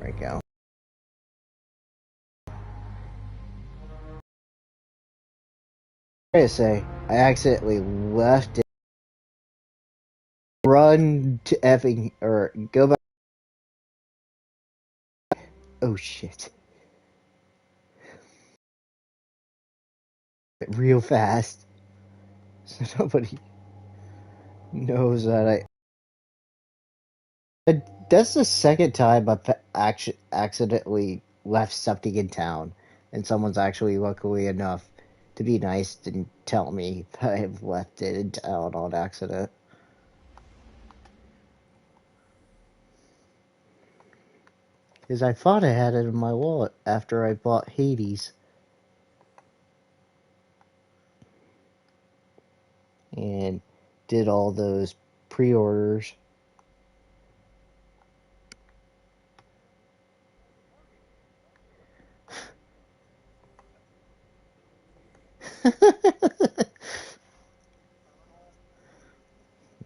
There we go. I say, I accidentally left it. Run to effing, or go back. Oh shit. Real fast. So nobody knows that That's the second time I've accidentally left something in town, and someone's actually luckily enough to be nice and tell me that I've left it in town on accident. Because I thought I had it in my wallet after I bought Hades. And did all those pre-orders.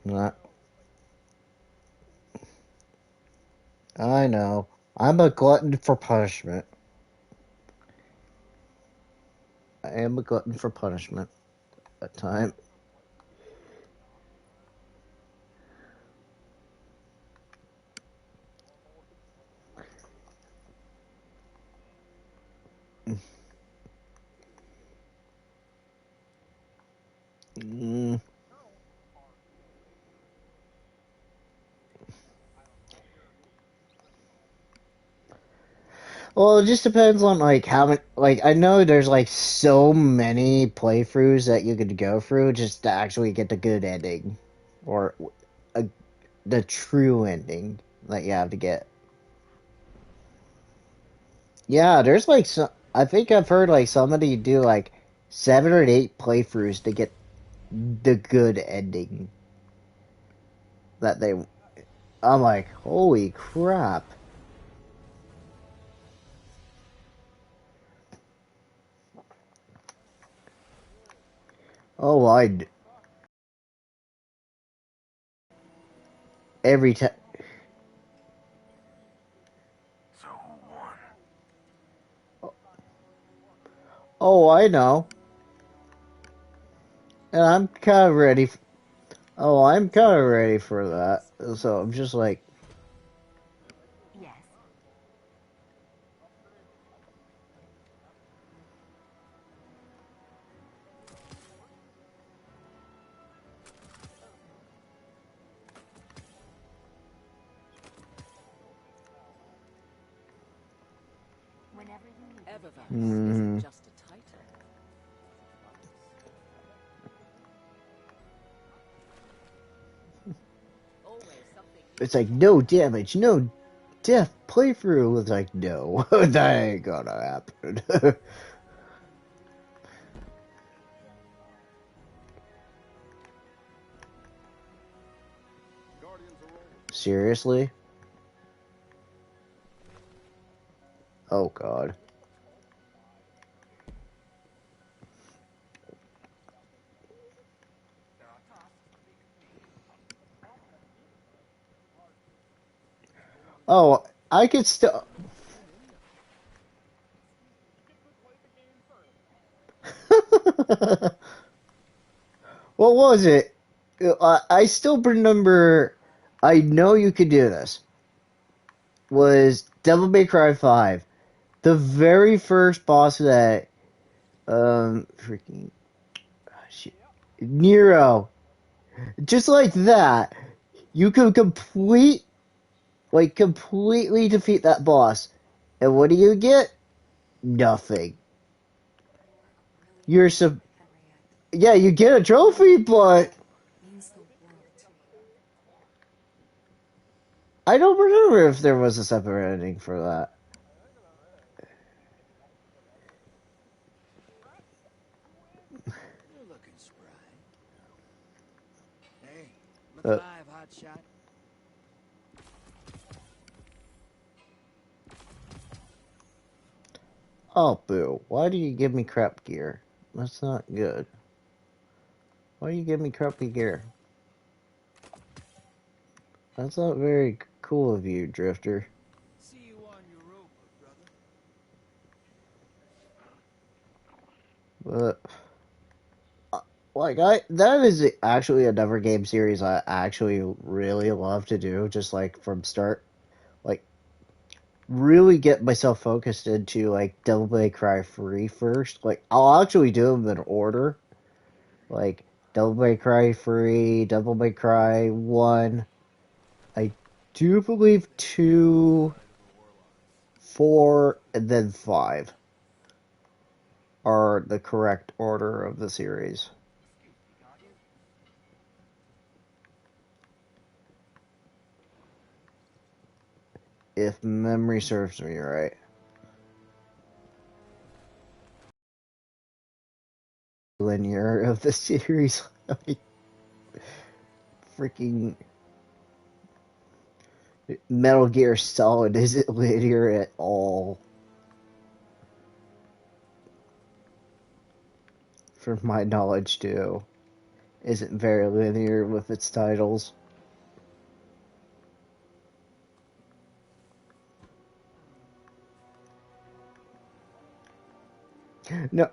Not, I know. I'm a glutton for punishment. I am a glutton for punishment at times. Mm. Well, it just depends on like how many. Like I know there's like so many playthroughs that you could go through just to actually get the good ending, or a, the true ending that you have to get. Yeah, there's like some. I think I've heard like somebody do like 7 or 8 playthroughs to get the good ending that they. I'm like, holy crap! Oh, I every time. So who won? Oh, I know, and I'm kind of ready. Oh, I'm kind of ready for that. So I'm just like, Yes. Whenever you need. Evervax isn't mm. just a title. Always something new It's like to no talk about. damage, no death playthrough. It's like no, that ain't gonna happen. Seriously? Oh god. Oh, I could still. What was it? I still remember. I know you could do this. Was Devil May Cry 5 the very first boss that freaking shit, Nero, just like that, you could completely defeat that boss, and what do you get? Nothing. You're sub. Yeah, you get a trophy, but I don't remember if there was a separate ending for that. You're looking spry. Hey, look Uh, alive, hotshot. oh, boo. Why do you give me crap gear? That's not good. Why do you give me crappy gear? That's not very cool of you, Drifter. See you on But like that is actually another game series I actually really love to do, just like from start, like really get myself focused into like Devil May Cry 3 first. Like I'll actually do them in order, like Devil May Cry 3, Devil May Cry 1. I do believe 2, 4, and then 5 are the correct order of the series. If memory serves me right. Linear of the series. Like, freaking Metal Gear Solid isn't linear at all. From my knowledge, too. Isn't very linear with its titles. No,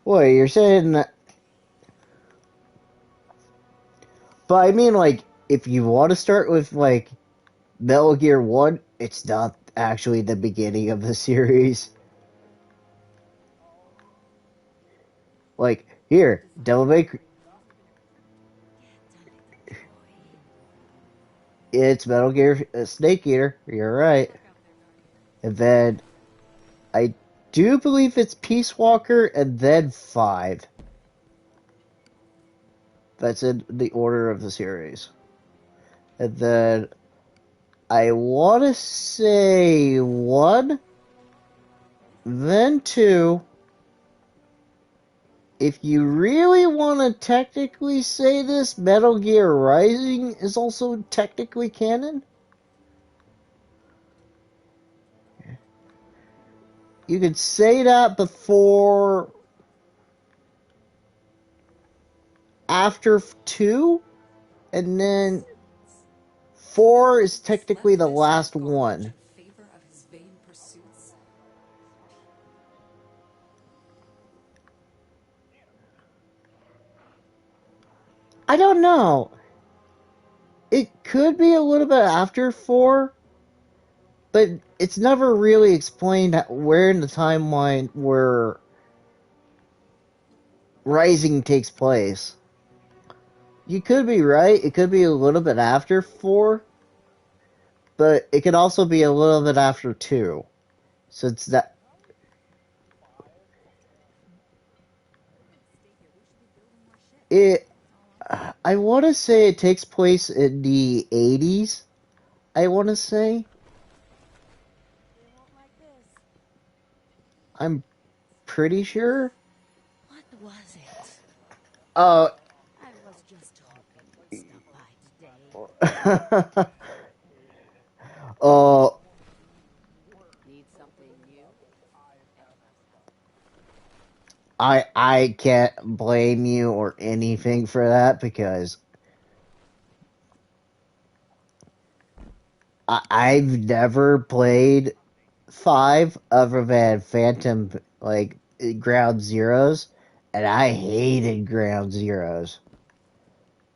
wait, you're saying that. But I mean, like, if you want to start with, like, Metal Gear 1, it's not actually the beginning of the series. Like, here, Devil May Cry. It's Metal Gear Snake Eater. You're right. And then I do believe it's Peace Walker and then 5. That's in the order of the series. And then I want to say 1, then 2. If you really want to technically say this, Metal Gear Rising is also technically canon. You could say that before, after 2, and then 4 is technically the last one. I don't know. It could be a little bit after 4, but it's never really explained where in the timeline where Rising takes place. You could be right. It could be a little bit after 4, but it could also be a little bit after 2. So it's that. It. I want to say it takes place in the 80s. I want to say. I'm pretty sure. What was it? Oh. I was just hoping you'd stop by today. Oh. Need something new? I can't blame you or anything for that because I've never played 5 other than Phantom, like Ground Zeroes, and I hated Ground Zeroes.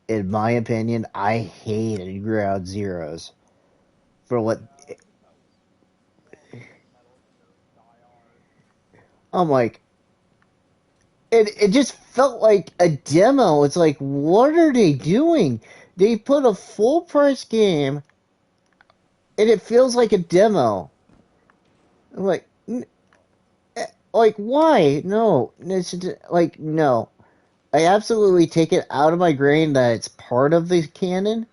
In my opinion, I hated Ground Zeroes for what. I'm like, it just felt like a demo. It's like, what are they doing? They put a full price game, and it feels like a demo. I'm like why? No, it's just, like no. I absolutely take it out of my brain that it's part of the canon,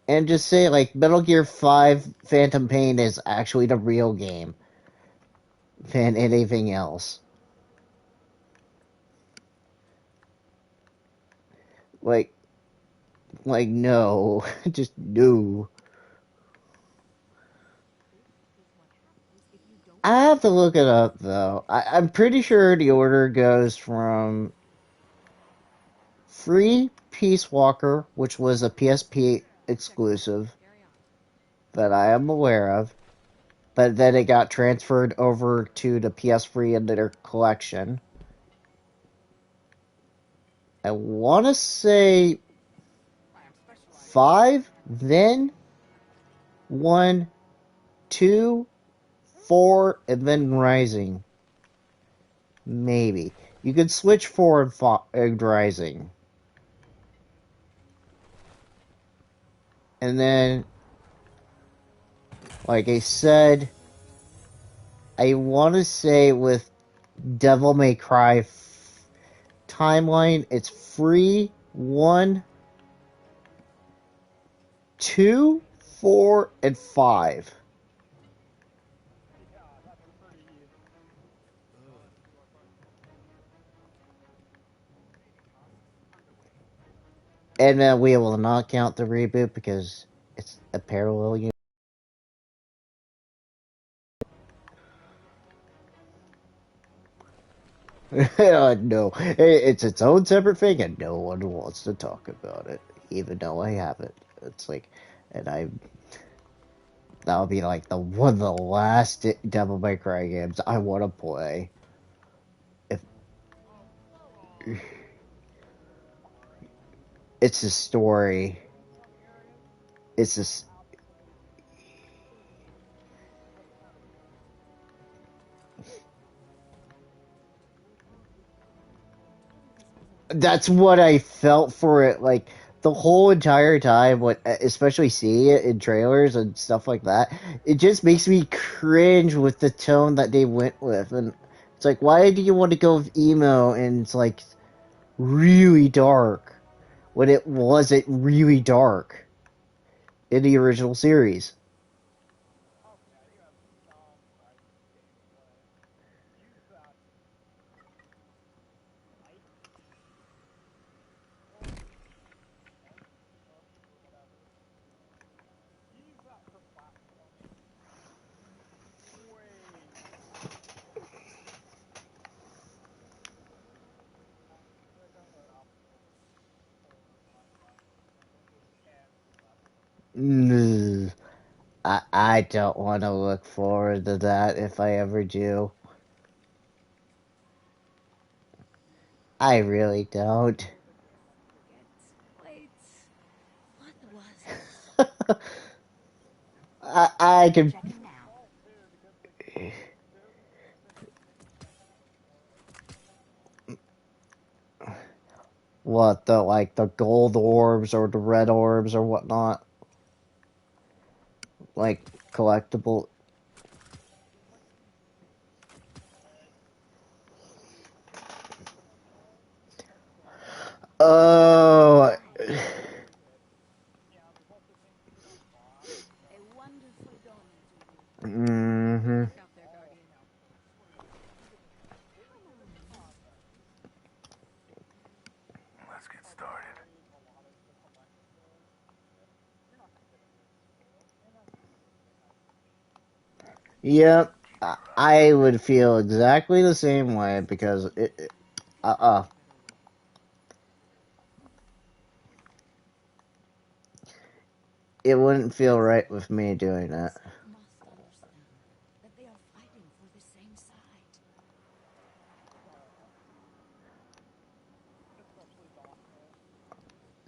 and just say like Metal Gear 5 Phantom Pain is actually the real game than anything else. Like, no, just no. I have to look it up though. I'm pretty sure the order goes from Free Peace Walker, which was a PSP exclusive that I am aware of. but then it got transferred over to the PS3 into their collection. I want to say 5, then 1, 2, 4, and then Rising. Maybe. You could switch 4 and Rising. And then, like I said, I want to say with Devil May Cry timeline, it's free 1, 2, 4, and 5. And we will not count the reboot because it's a parallel universe. No, it's its own separate thing, and no one wants to talk about it, even though I have it. It's like, and that'll be like one of the last Devil May Cry games I want to play. If it's a story, it's just that's what I felt for it. Like the whole entire time, especially seeing it in trailers and stuff like that, it just makes me cringe with the tone that they went with, and it's like, why do you want to go with emo and it's like really dark when it wasn't really dark in the original series? Mm, I don't want to look forward to that if I ever do. I really don't. Wait, what was it? I can. Checking now. What, the gold orbs or the red orbs or whatnot? Like collectible. Oh. A wonderful dawning to you. Mm-hmm. Look out there, Guardian. Let's get started. Yep. I would feel exactly the same way because it wouldn't feel right with me doing that. Must understand that they are fighting for the same side.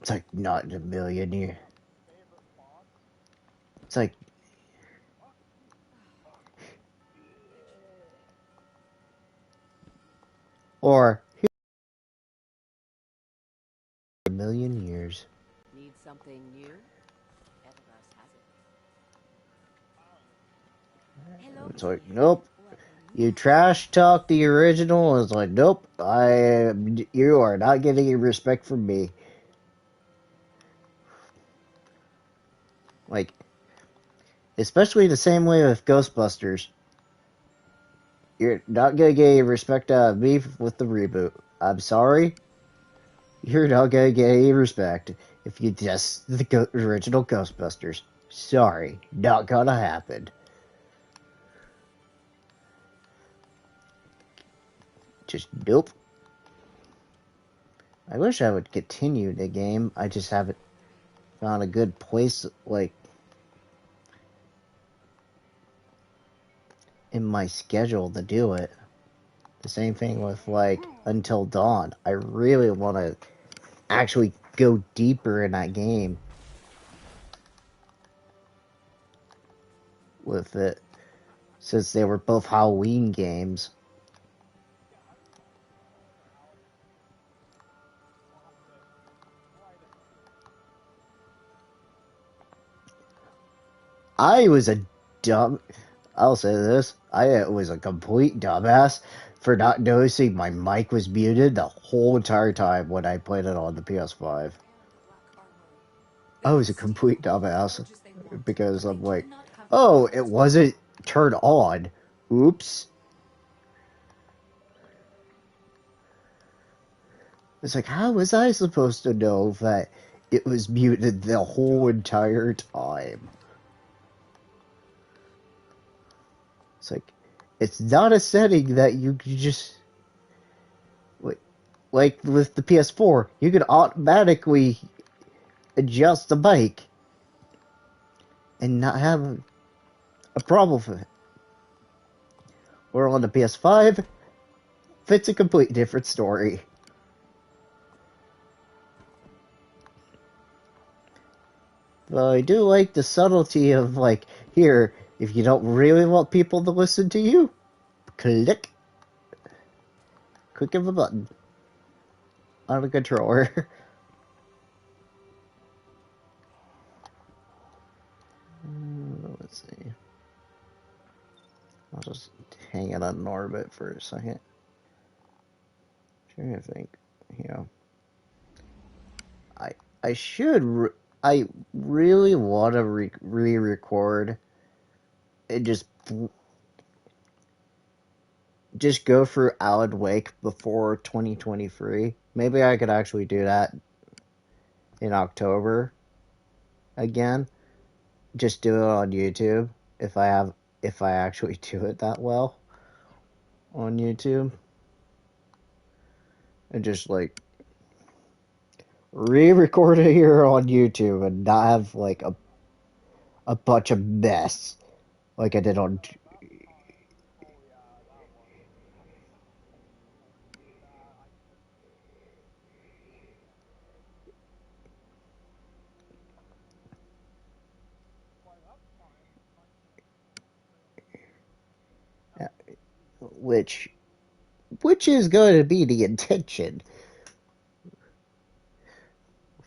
It's like not in a million years. It's like, or a million years. Need something new? Eververse has it. Hello, It's Mr. like, Haven. nope. Welcome. You trash talk the original. It's like, nope. You are not getting any respect from me. Like, especially the same way with Ghostbusters. You're not gonna get any respect out of me with the reboot. I'm sorry. You're not gonna get any respect if you diss the original Ghostbusters. Sorry, not gonna happen. Just nope. I wish I would continue the game. I just haven't found a good place. Like, in my schedule to do it. The same thing with like Until Dawn. I really want to actually go deeper in that game with it, since they were both Halloween games. I was a dumb. I'll say this. I was a complete dumbass for not noticing my mic was muted the whole entire time when I played it on the PS5. I was a complete dumbass because I'm like, oh, it wasn't turned on. Oops. It's like, how was I supposed to know that it was muted the whole entire time? It's like, it's not a setting that you can just, like with the PS4, you can automatically adjust the mic and not have a problem with it. Or on the PS5, it's a complete different story. But I do like the subtlety of, like, here, if you don't really want people to listen to you, click of a button on the controller. Let's see. I'll just hang it on orbit for a second. Trying to think, you know, I should. I really want to re-record and just go through Alan Wake before 2023. Maybe I could actually do that in October again. Just do it on YouTube if I actually do it that well on YouTube. And just like re-record it here on YouTube and not have like a bunch of mess like I did on. Which is going to be the intention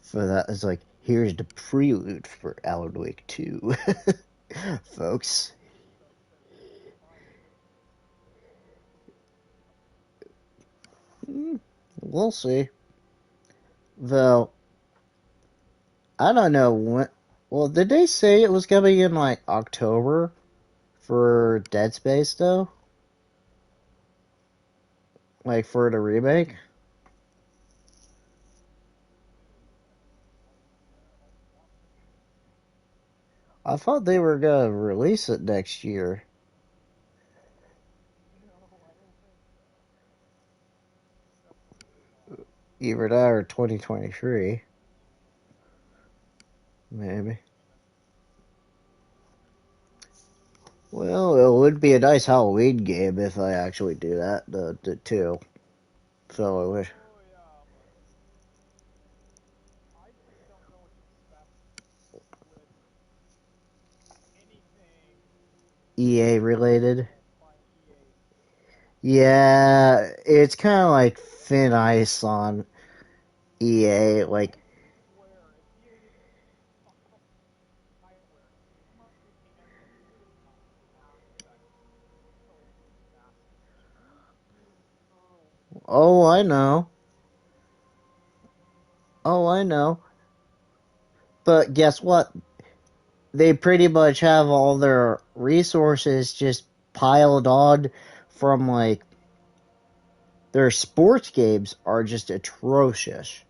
for that. Is like, here's the prelude for Alan Wake 2, folks. We'll see. Though, I don't know when. Well, did they say it was coming in like October for Dead Space though? Like for the remake? I thought they were gonna release it next year. Either that or 2023. Maybe. Well, it would be a nice Halloween game if I actually do that, the two. So I wish. EA related. Yeah, it's kind of like thin ice on EA. Like, oh, I know. Oh, I know. But guess what? They pretty much have all their resources just piled on from like their sports games are just atrocious.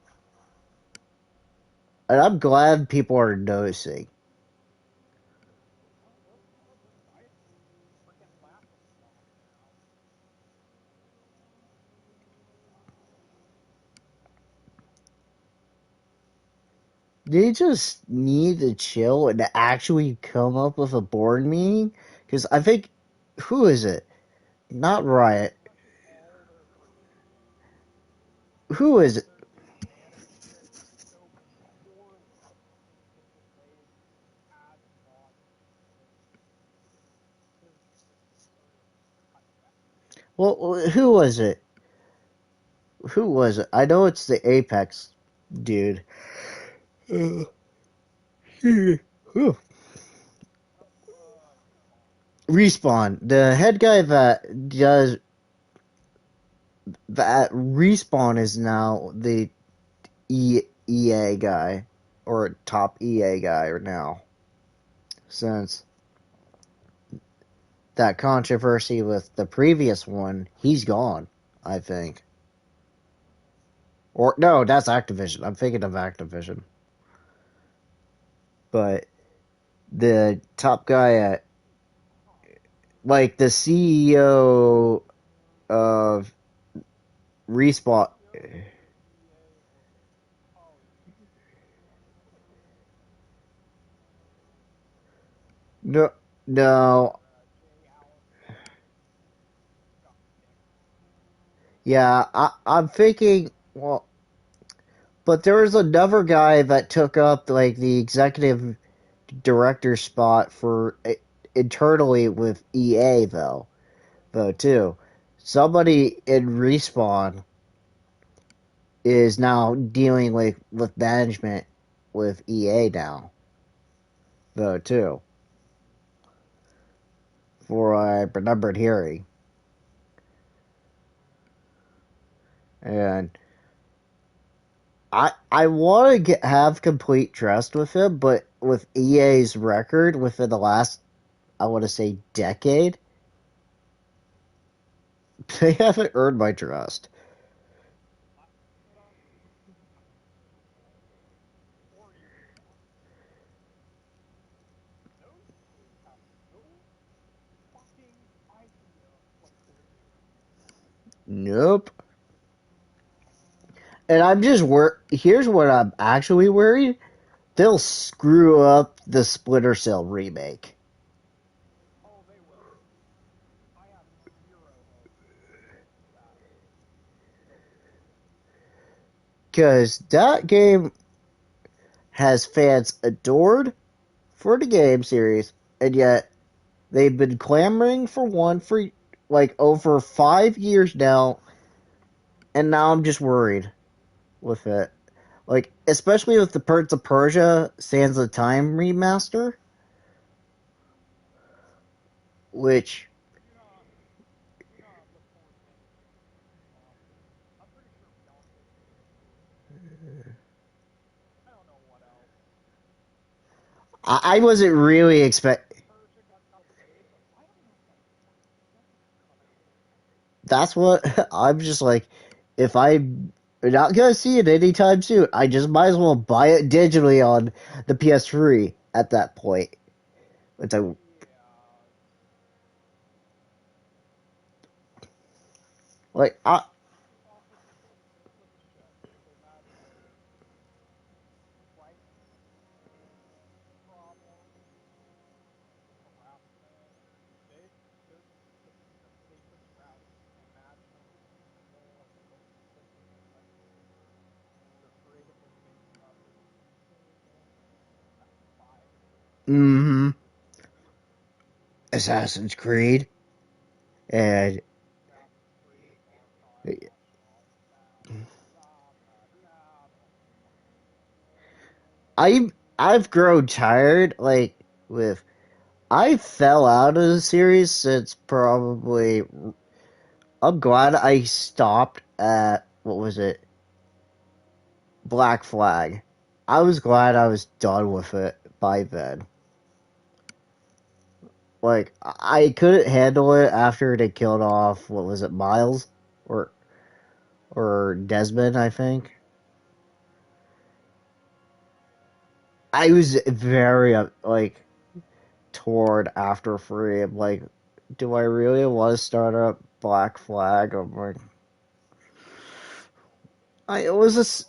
And I'm glad people are noticing. They just need to chill and actually come up with a board meeting. Because I think Who is it? Not Riot. Who is it? Well, who was it? Who was it? I know it's the Apex dude. Uh, Respawn. The head guy that does that Respawn is now the EA guy or top EA guy right now since that controversy with the previous one. He's gone, I think. Or no, that's Activision. I'm thinking of Activision. But the top guy at like the CEO of Respawn. No, no, yeah, I'm thinking. Well, but there was another guy that took up like the executive director spot for internally with EA though too. Somebody in Respawn is now dealing with management with EA now though too. For I remembered hearing, and I want to have complete trust with him, but with EA's record within the last, I want to say, decade, they haven't earned my trust. Nope. And I'm just here's what I'm actually worried. They'll screw up the Splinter Cell remake. Because that game has fans adored for the game series, and yet they've been clamoring for one for like over 5 years now, and now I'm just worried with it. Like, especially with the Prince of Persia Sands of Time remaster, which I wasn't really expect. That's what I'm just like. If I'm not gonna see it anytime soon, I just might as well buy it digitally on the PS3 at that point. It's like I. Mm-hmm. Assassin's Creed, and I've grown tired with I fell out of the series since probably I'm glad I stopped at what was it? Black Flag. I was glad I was done with it by then. Like I couldn't handle it after they killed off what was it, Miles or Desmond, I think. I was very torn after free. I'm like, do I really want to start up Black Flag? I'm like, it was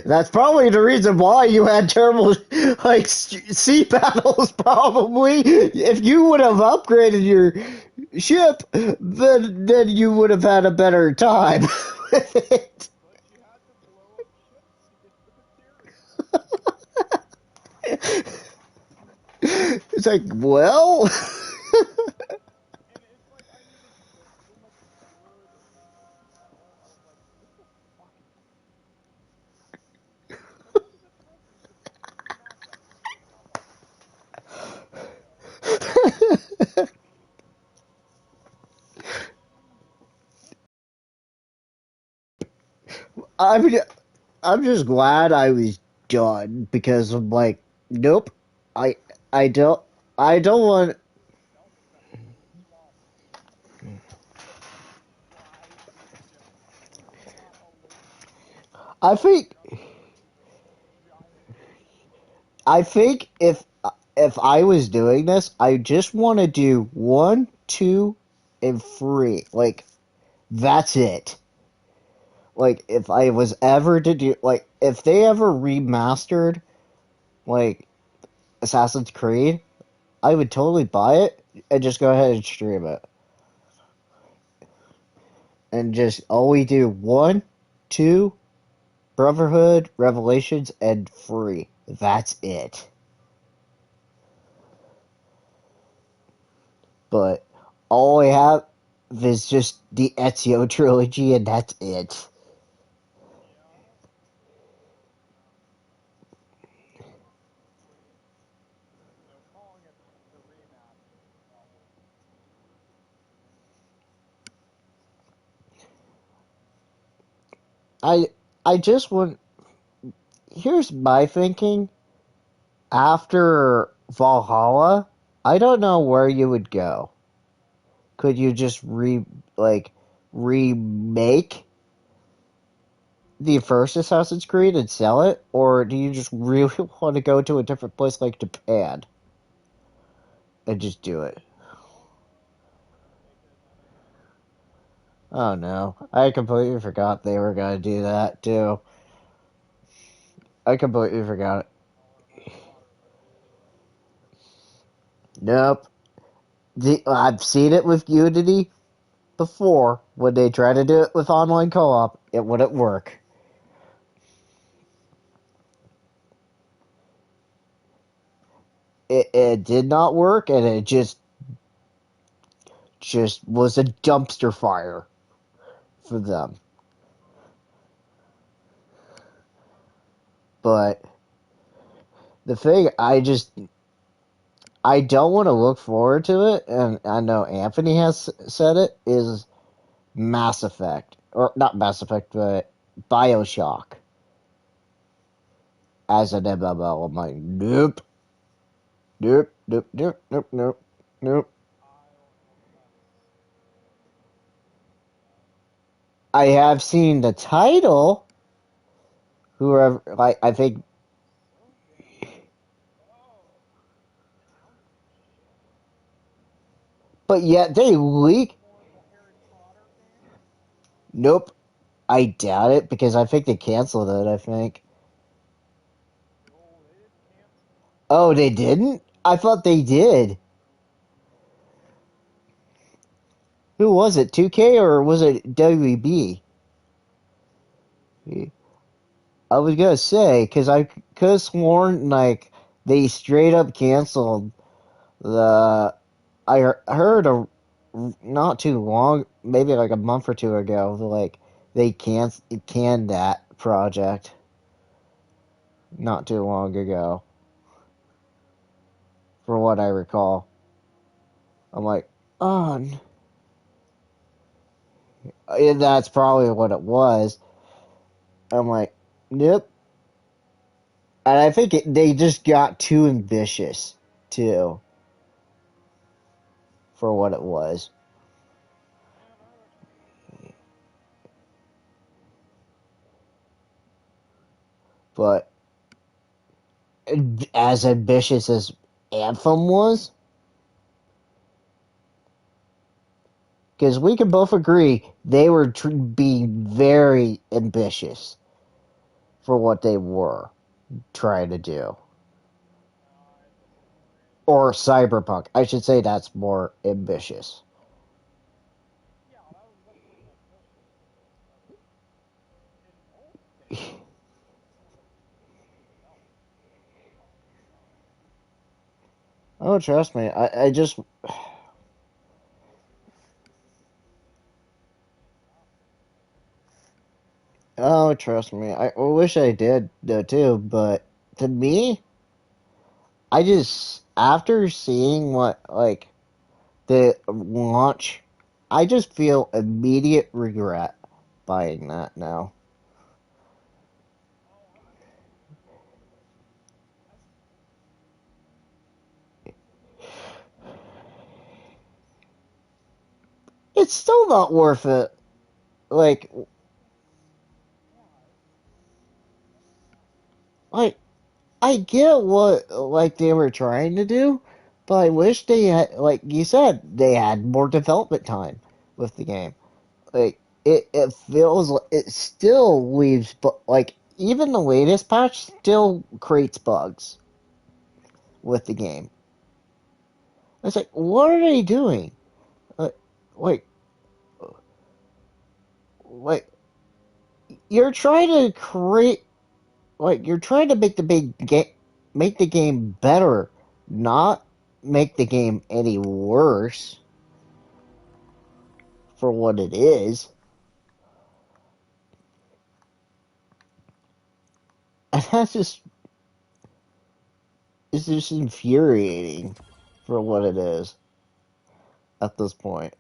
That's probably the reason why you had terrible like sea battles. Probably, if you would have upgraded your ship, then you would have had a better time with it. It's like, well, I'm I'm just glad I was done because I'm like, nope, I I don't I don't want. I think I think if I was doing this, I just want to do one, two, and three. Like that's it. Like if I was ever to do like if they ever remastered like Assassin's Creed, I would totally buy it and just go ahead and stream it. And just only do one, two, Brotherhood, Revelations, and free. That's it. But all I have is just the Ezio trilogy, and that's it. I I just want. Here's my thinking. After Valhalla, I don't know where you would go. Could you just like remake the first Assassin's Creed and sell it, or do you just really want to go to a different place like Japan and just do it? Oh no, I completely forgot they were gonna do that too. I completely forgot it. Nope. I've seen it with Unity before. When they try to do it with online co-op, it wouldn't work. It did not work, and it just was a dumpster fire for them. But the thing, I don't want to look forward to it, and I know Anthony has said it, is Mass Effect. Or not Mass Effect, but Bioshock as an MMO. I'm like, nope, nope, nope, nope, nope, nope, nope. I have seen the title, whoever, like, I think, but yet they leak. Nope, I doubt it, because I think they canceled it, I think. Oh, they didn't? I thought they did. Who was it? 2K or was it WB? I was gonna say because I could have sworn like they straight up canceled the. Heard not too long, maybe like a month or two ago, like they canned that project not too long ago, for what I recall. I'm like, oh, and that's probably what it was. I'm like, nope. And I think they just got too ambitious too for what it was. But as ambitious as Anthem was, because we can both agree they were being very ambitious for what they were trying to do. Or Cyberpunk. I should say that's more ambitious. Oh, trust me. I just. Oh, trust me. I wish I did, too, but to me, I just. After seeing what, like, the launch, I just feel immediate regret buying that now. It's still not worth it. Like, like I get what like they were trying to do, but I wish they had, like you said, they had more development time with the game. Like it feels like it still leaves, but like even the latest patch still creates bugs with the game. It's like, what are they doing? Like, like, like you're trying to create, like you're trying to make the big game, make the game better, not make the game any worse for what it is. And that's just it's just infuriating for what it is at this point.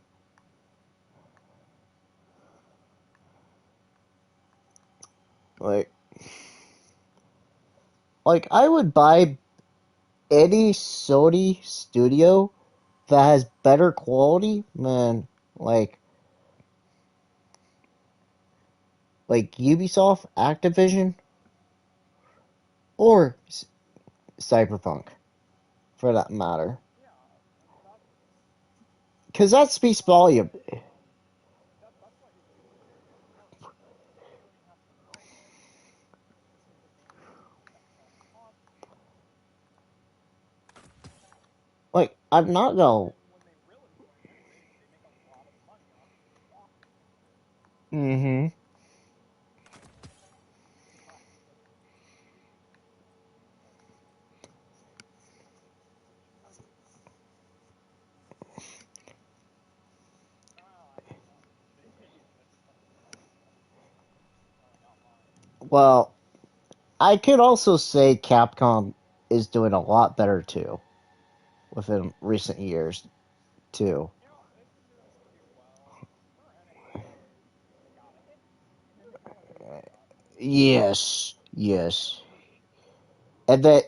Like like I would buy any Sony studio that has better quality, man. Like like Ubisoft, Activision, or Cyberpunk, for that matter. Because that speaks volume. Like I'm not gonna. Mm-hmm. Well, I could also say Capcom is doing a lot better too within recent years too. Yes, yes. And then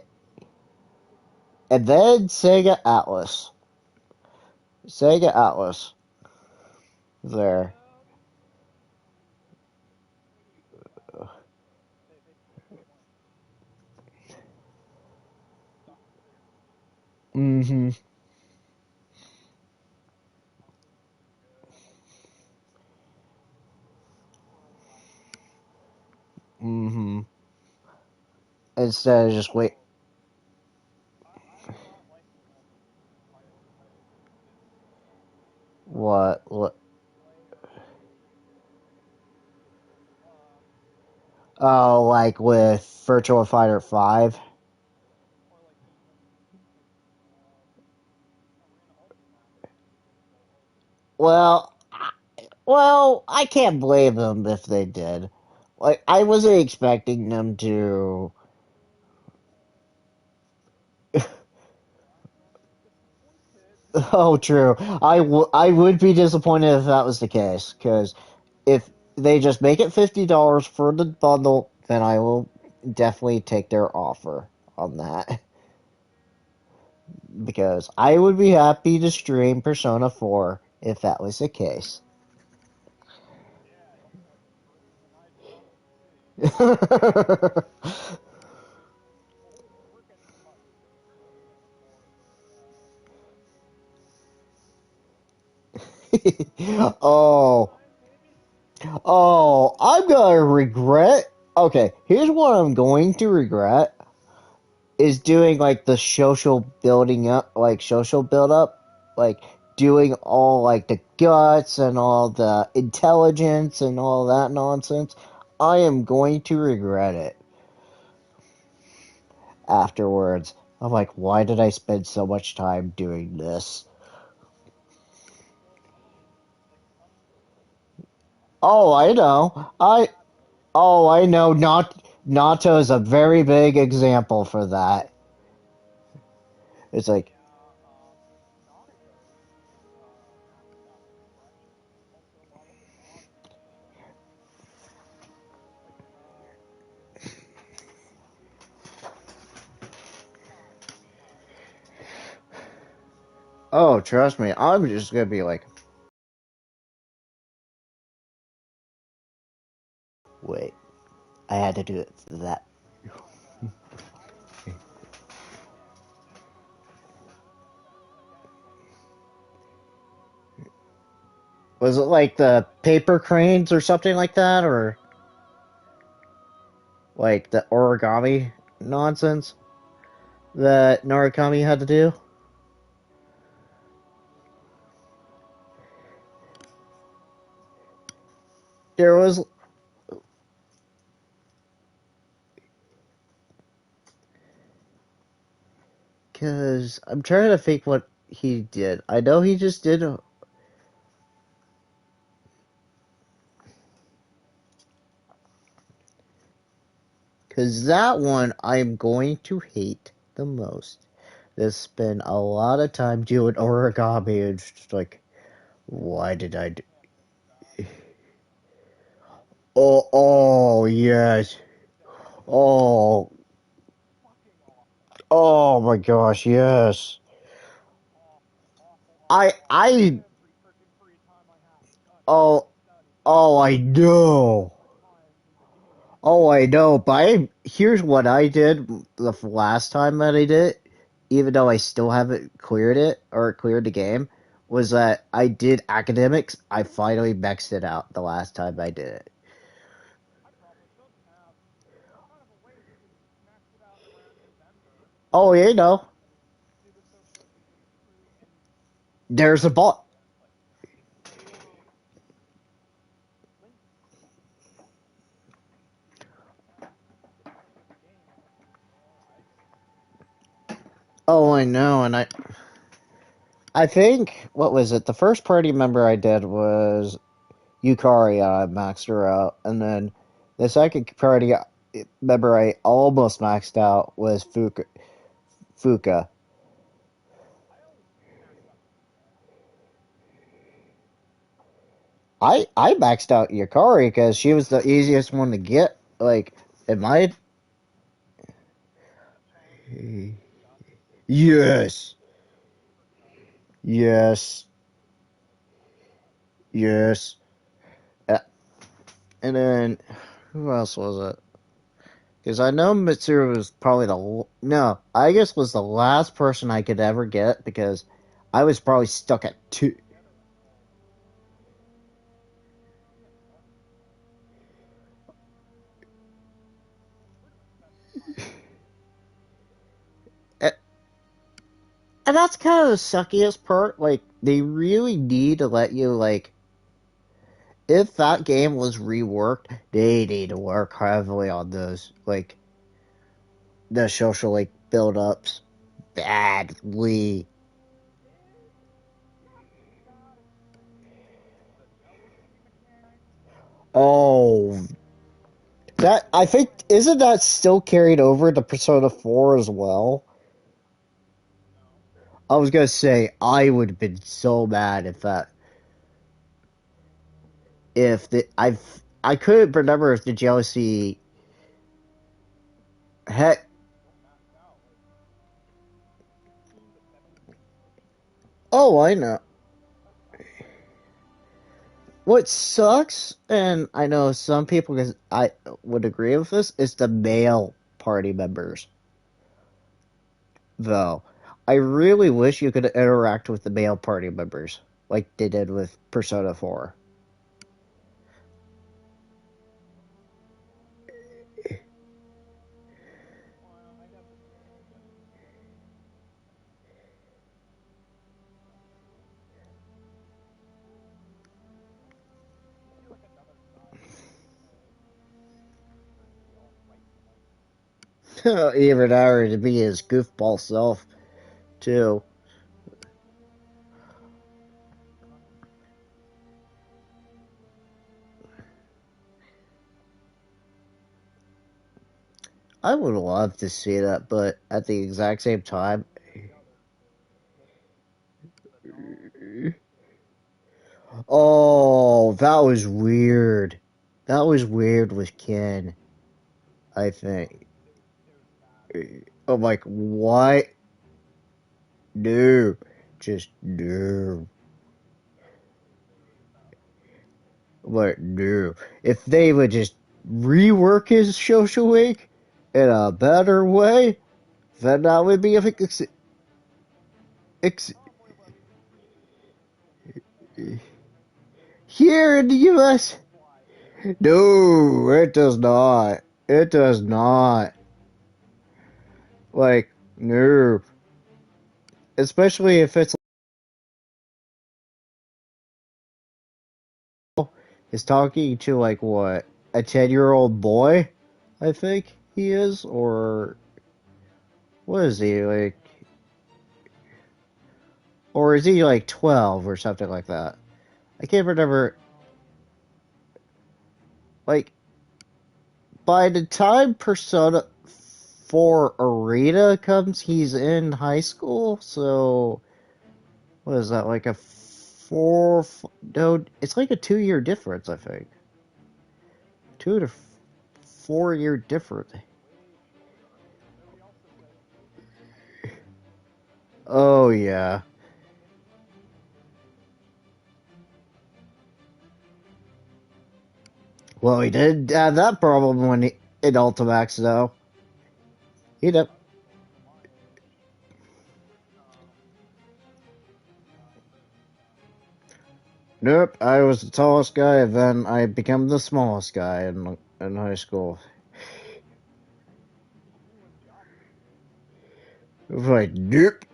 Sega Atlas. Sega Atlas there. Mm-hmm. Mm-hmm. Instead of just wait. What? Oh, like with Virtua Fighter 5? Well, I can't blame them if they did. Like, I wasn't expecting them to. Oh, true. I would be disappointed if that was the case, because if they just make it $50 for the bundle, then I will definitely take their offer on that. Because I would be happy to stream Persona 4 if that was the case. oh, I'm gonna regret. Okay, here's what I'm going to regret is doing like the social building up, like social build up, like doing all like the guts and all the intelligence and all that nonsense. I am going to regret it afterwards. I'm like, why did I spend so much time doing this? Oh, I know. I know. Nato is a very big example for that. It's like, oh, trust me, I'm just gonna be like, wait, I had to do it that. Was it like the paper cranes or something like that, or like the origami nonsense that Narukami had to do? There was, cause I'm trying to think what he did. I know he just did, cause that one I'm going to hate the most. They spend a lot of time doing origami and just like, why did I do? Oh, yes. Oh, oh my gosh, yes. I, oh, oh, I know. Oh, I know. But here's what I did the last time that I did it, even though I still haven't cleared it or cleared the game, was that I did academics. I finally maxed it out the last time I did it. Oh, you know, there's a ball. Oh, I know, and I think what was it? The first party member I did was Yukari. I maxed her out, and then the second party member I almost maxed out was Fuka. I maxed out Yukari because she was the easiest one to get. Like, in my yes, yes, yes. Uh, and then who else was it? Because I know Mitsuru was probably no, I guess was the last person I could ever get because I was probably stuck at two. A- And that's kind of the suckiest part. Like, they really need to let you, like, if that game was reworked, they need to work heavily on those, like, the social, like, build ups badly. Oh, that, I think, isn't that still carried over to Persona 4 as well? I was gonna say I would have been so mad if the I couldn't remember if the jealousy heck. Oh, I know. What sucks, and I know some people I would agree with this, is the male party members. Though I really wish you could interact with the male party members like they did with Persona 4. Even Howard to be his goofball self too. I would love to see that, but at the exact same time, oh, that was weird. That was weird with Ken. I think. I'm like, what? No, just no. But no, if they would just rework his social week in a better way, then that would be a ex, here in the U.S. No, it does not. It does not. Like, no. Especially if it's is talking to like what a 10-year-old boy, I think he is, or what is he like, or is he like 12 or something like that? I can't remember. Like by the time Persona 4 Arena comes, he's in high school. So what is that like a no? It's like a 2-year difference, I think. 2 to 4 year difference. Oh yeah. Well, he did have that problem when in Ultimax, though. He did. Nope, I was the tallest guy, and then I became the smallest guy in high school. It was like, nope.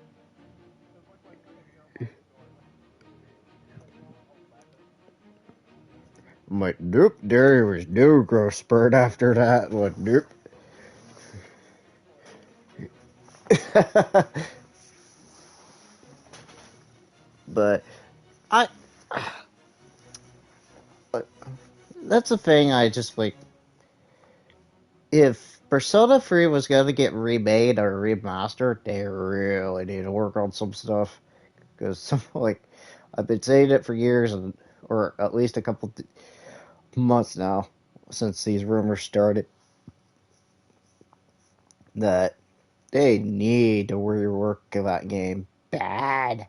I'm like, nope, there was no growth spurt after that. I'm like, nope. But I, that's the thing. I just like if Persona 3 was gonna get remade or remastered, they really need to work on some stuff because like I've been saying it for years and or at least a couple months now since these rumors started that they need to rework that game bad.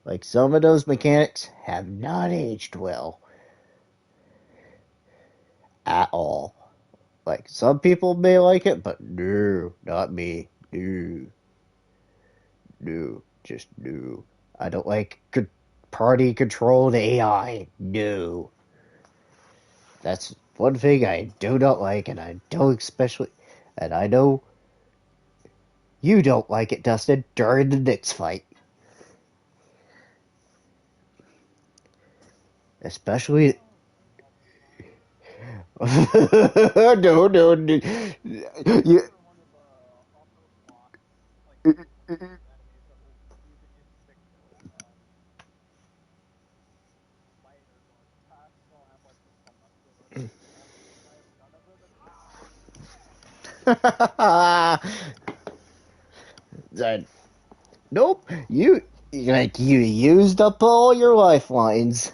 Like some of those mechanics have not aged well at all. Like some people may like it, but no, not me. No, no, just no. I don't like party controlled AI. No, that's one thing I do not like, and I don't especially, and I know you don't like it, Dustin, during the Knicks fight. Especially. No, no, no. You, That- nope. You used up all your lifelines.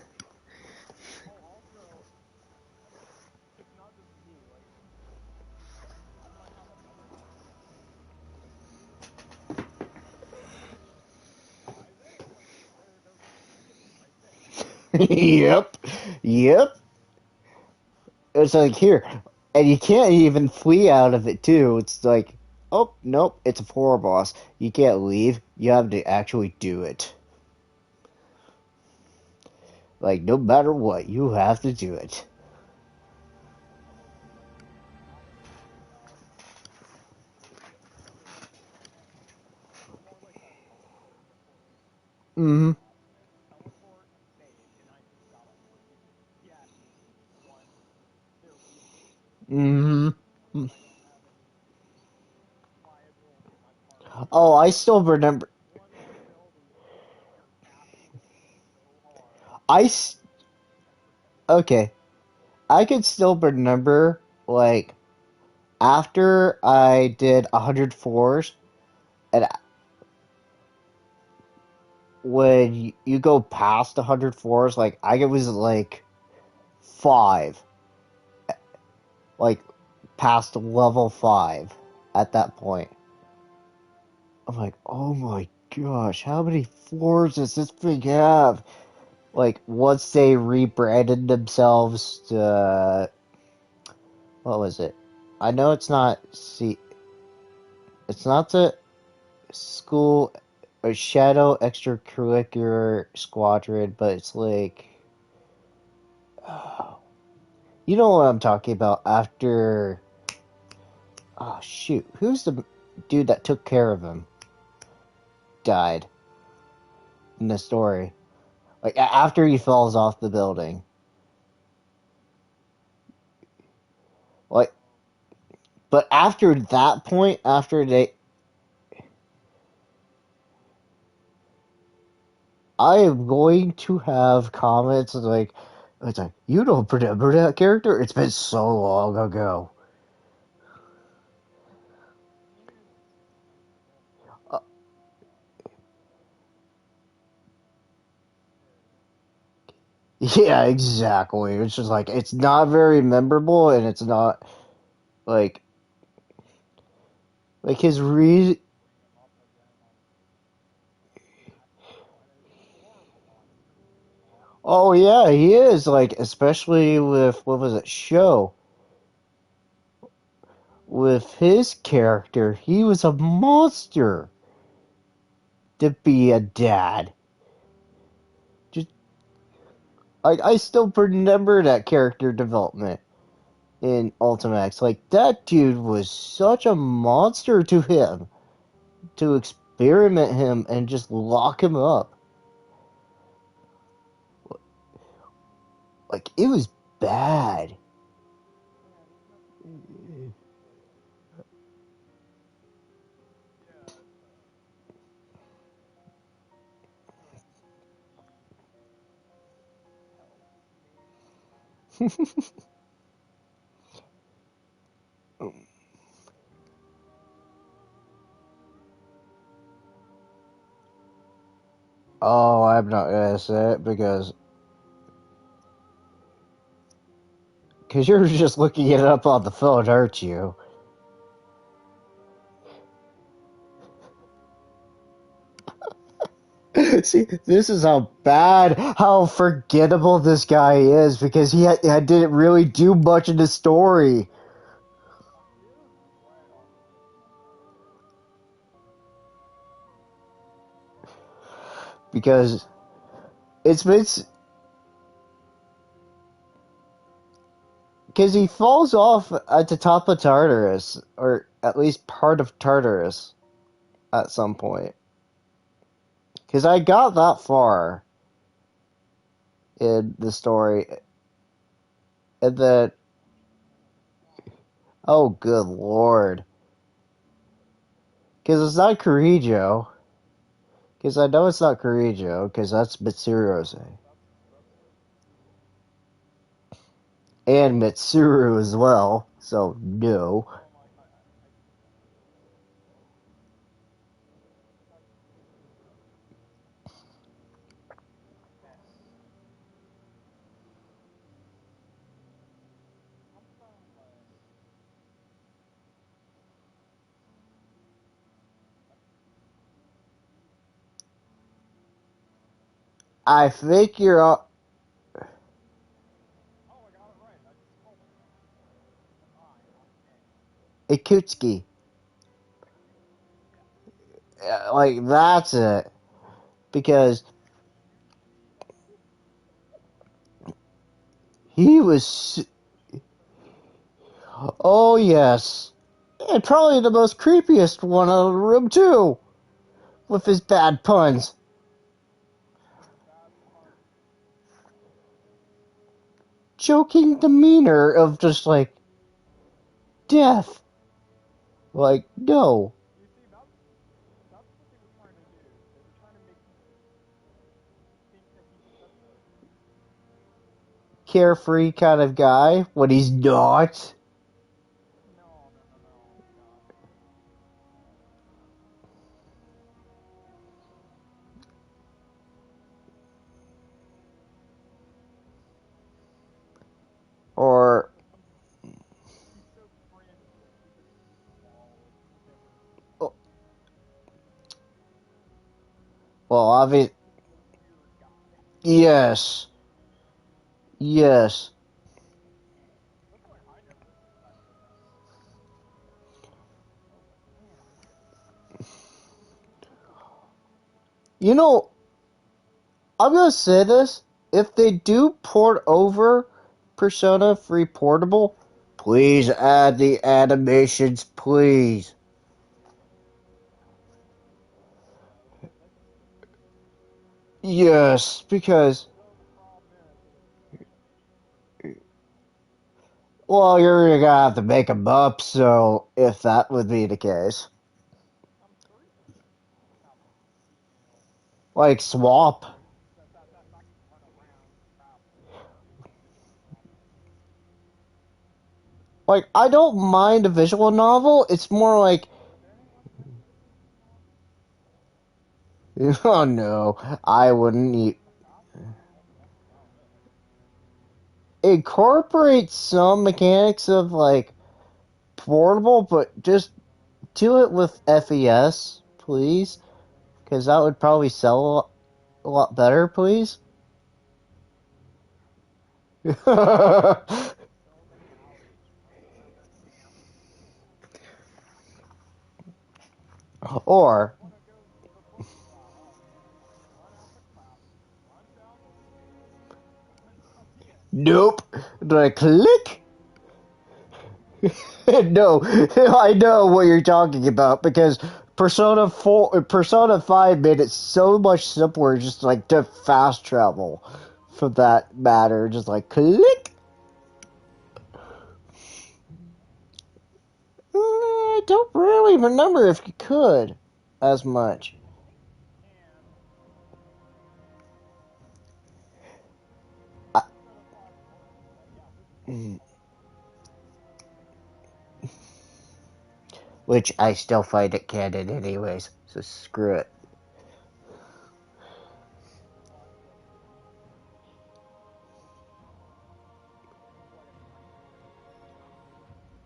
Yep. Yep. It's like here. And you can't even flee out of it too. It's like, oh nope, it's a floor boss. You can't leave. You have to actually do it. Like no matter what, you have to do it. Mm-hmm. Mm-hmm. Oh, I still remember. I s- okay. I could still remember like after I did 104s, and when you go past 104s, like I was like 5, like past level 5 at that point. I'm like, oh my gosh, how many floors does this thing have? Like once they rebranded themselves to what was it? I know it's not it's not the school or shadow extracurricular squadron, but it's like you know what I'm talking about after oh shoot, who's the dude that took care of him? Died in the story. Like after he falls off the building. Like but after that point, after they I am going to have comments like it's like you don't remember that character? It's been so long ago. Uh, yeah, exactly. It's just like it's not very memorable, and it's not like his re. Oh yeah, he is like especially with what was it show with his character. He was a monster to be a dad. Just I still remember that character development in Ultimax. Like that dude was such a monster to him to experiment him and just lock him up. Like it was bad. Oh, I'm not gonna say it because you're just looking it up on the phone, aren't you? See, this is how bad, how forgettable this guy is because he didn't really do much in the story. Because it's been because he falls off at the top of Tartarus, or at least part of Tartarus at some point. Because I got that far in the story, and then oh, good lord, because it's not Kirijo. Because I know it's not Kirijo, because that's Mitsurose. And Mitsuru as well, so no. I think you're Ikutsuki. Like, that's it. Because he was. Oh, yes. And probably the most creepiest one out of the room, too. With his bad puns. Joking demeanor of just like, death. Like, no. carefree kind of guy when he's not. Or, well, obviously, yes, yes. You know, I'm gonna say this. If they do port over Persona 3 Portable, please add the animations, please. Yes, because, well, you're gonna have to make them up, so if that would be the case. Like, swap. Like, I don't mind a visual novel, it's more like, oh no, I wouldn't incorporate some mechanics of, like, portable, but just do it with FES, please. Because that would probably sell a lot better, please. Or, nope. Do I click? No, I know what you're talking about because Persona 5 made it so much simpler just like to fast travel for that matter. Just like click. I don't really remember if you could as much. I, mm, which I still find it canon anyways, so screw it.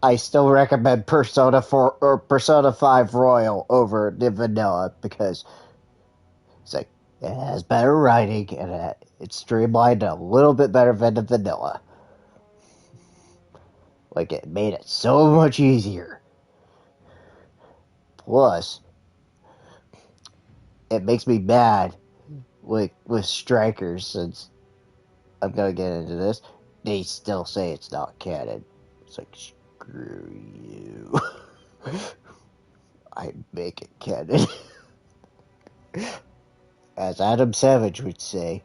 I still recommend Persona 4 or Persona 5 Royal over the vanilla because it's like it has better writing and it's streamlined a little bit better than the vanilla. Like it made it so much easier. Plus, it makes me mad with strikers since I'm gonna get into this. They still say it's not canon. It's like screw you. I make it canon. As Adam Savage would say,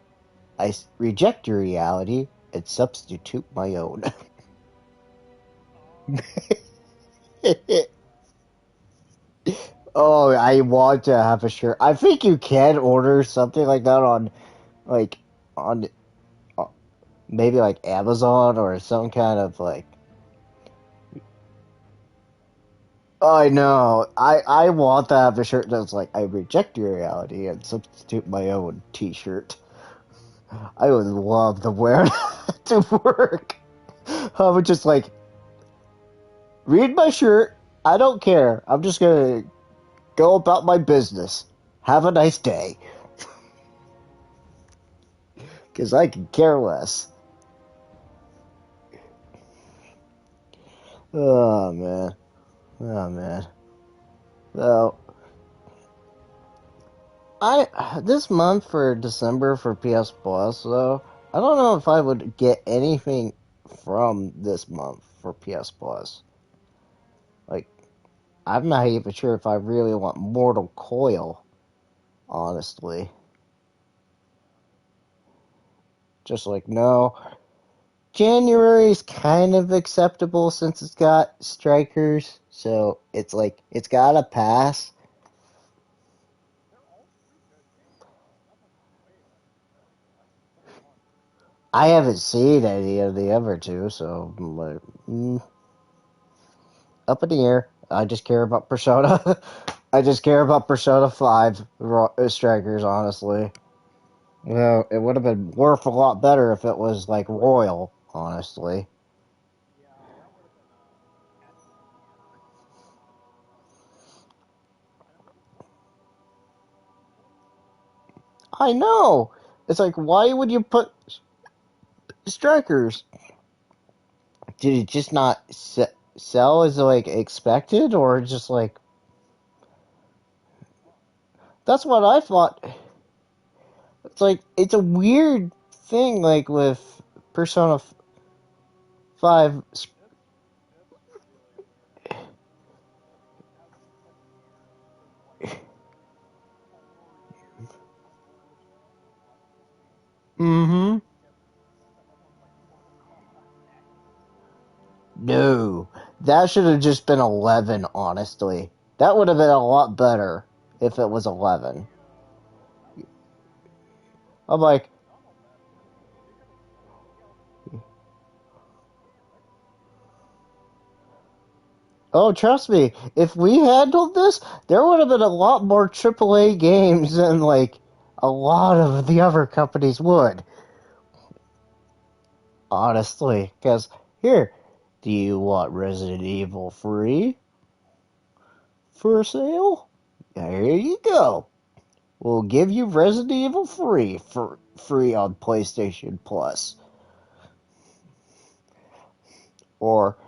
I reject your reality and substitute my own. Oh, I want to have a shirt. I think you can order something like that on, like, on uh, maybe like Amazon or some kind of like. I know. I want to have a shirt that's like I reject your reality and substitute my own T-shirt. I would love to wear that to work. I would just like read my shirt. I don't care. I'm just gonna go about my business. Have a nice day. Because I can care less. Oh, man. Oh, man. So, this month for December for PS Plus, though, I don't know if I would get anything from this month for PS Plus. Like, I'm not even sure if I really want Mortal Coil, honestly. Just like, no. January is kind of acceptable since it's got strikers, so it's like it's gotta pass. I haven't seen any of the other two, so I'm like, up in the air. I just care about Persona. I just care about Persona 5 Strikers, honestly. Well, it would have been worth a lot better if it was like Royal, honestly. I know. It's like, why would you put Strikers? Did it just not sell as like expected, or just like that's what I thought? It's like it's a weird thing, like with Persona 5. Mm-hmm. No, that should have just been 11. Honestly, that would have been a lot better if it was 11. I'm like, oh, trust me, if we handled this, there would have been a lot more AAA games than like a lot of the other companies would. Honestly, because here, do you want Resident Evil free for sale? There you go. We'll give you Resident Evil free for free on PlayStation Plus. Or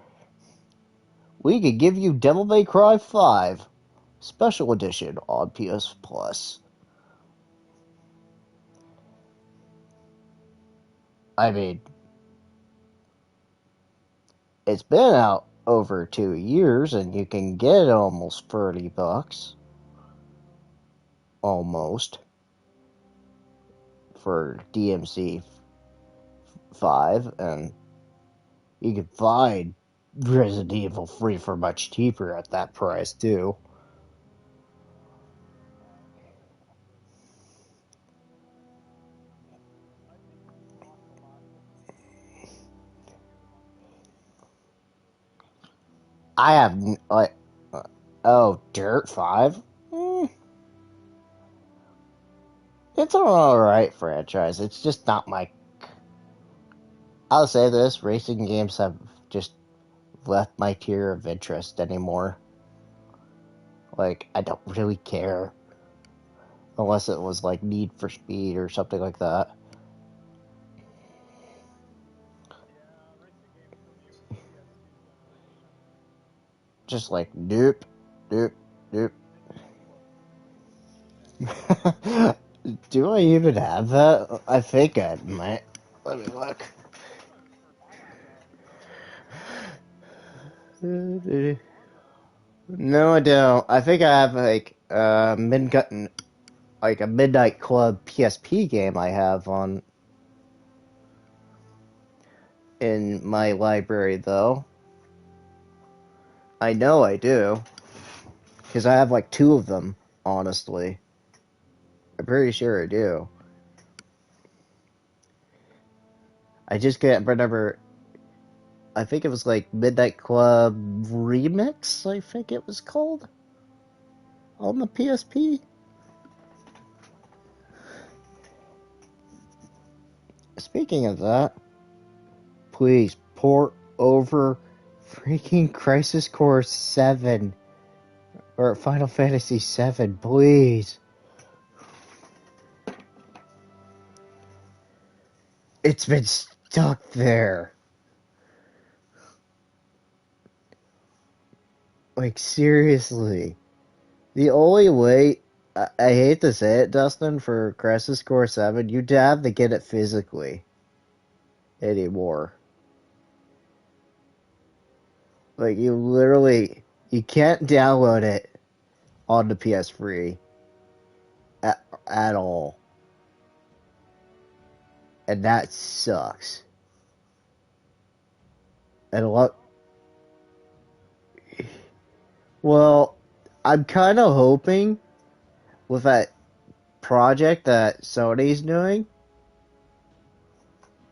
we could give you Devil May Cry 5 Special Edition on PS Plus. I mean, it's been out over 2 years and you can get almost $30. Almost. For DMC 5, and you can find Resident Evil free for much cheaper at that price too. I have like, oh, Dirt 5. It's an alright franchise. It's just not my. I'll say this: racing games have just left my tier of interest anymore. Like, I don't really care unless it was like Need for Speed or something like that. Just like nope, nope, nope. Do I even have that? I think I might. Let me look. No, I don't. I think I have like like a Midnight Club PSP game I have on in my library though. I know I do because I have like two of them. Honestly, I'm pretty sure I do. I just can't remember. I think it was like Midnight Club Remix. I think it was called on the PSP. Speaking of that, please port over freaking Crisis Core 7 or Final Fantasy 7, please. It's been stuck there. Like, seriously. The only way, I hate to say it, Dustin, for Crisis Core 7, you'd have to get it physically anymore. Like, you can't download it on the PS3 at all. And that sucks. And what? Well, I'm kind of hoping with that project that Sony's doing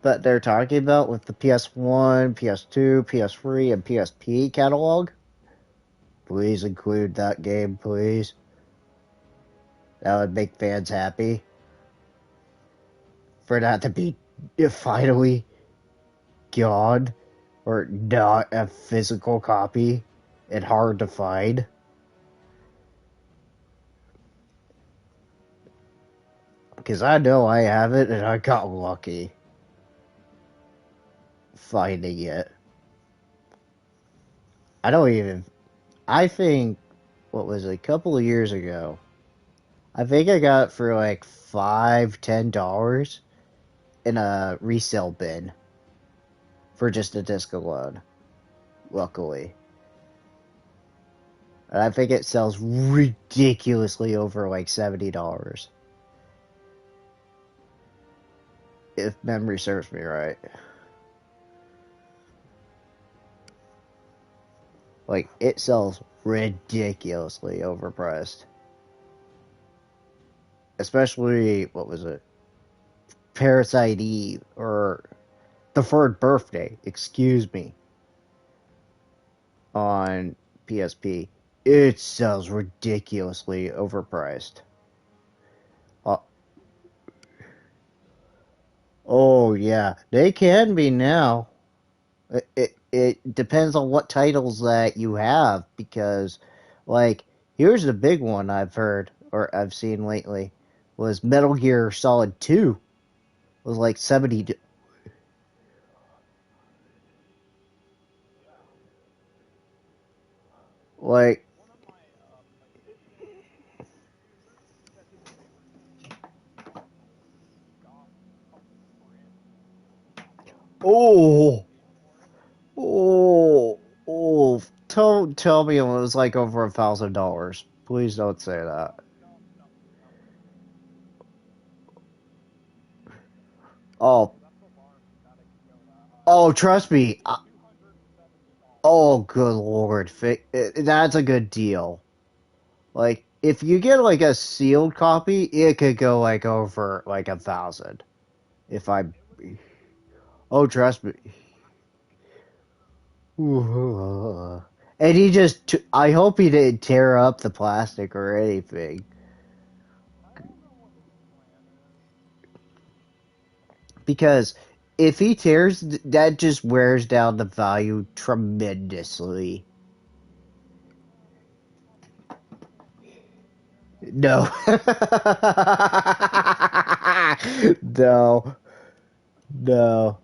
that they're talking about with the PS1, PS2, PS3, and PSP catalog, please include that game, please. That would make fans happy. For that to be finally gone, or not a physical copy, and hard to find. Because I know I have it, and I got lucky finding it. I don't even. I think, what was it, a couple of years ago, I think I got it for like $5, $10 in a resale bin for just a disc alone, luckily. And I think it sells ridiculously over like $70. If memory serves me right. Like, it sells ridiculously overpriced. Especially, what was it? Parasite Eve, or The Third Birthday, excuse me, on PSP. It sells ridiculously overpriced. Uh, oh, yeah, they can be now. It depends on what titles that you have, because, like, here's the big one I've heard, or I've seen lately, was Metal Gear Solid 2 was like 70, like, oh, oh, oh, tell me it was like over $1,000. Please don't say that. Oh, oh, trust me. Oh, good lord. That's a good deal. Like, if you get like a sealed copy, it could go like over like 1,000. If I, oh, trust me. And he just, I hope he didn't tear up the plastic or anything. Because if he tears, that just wears down the value tremendously. No. No. No.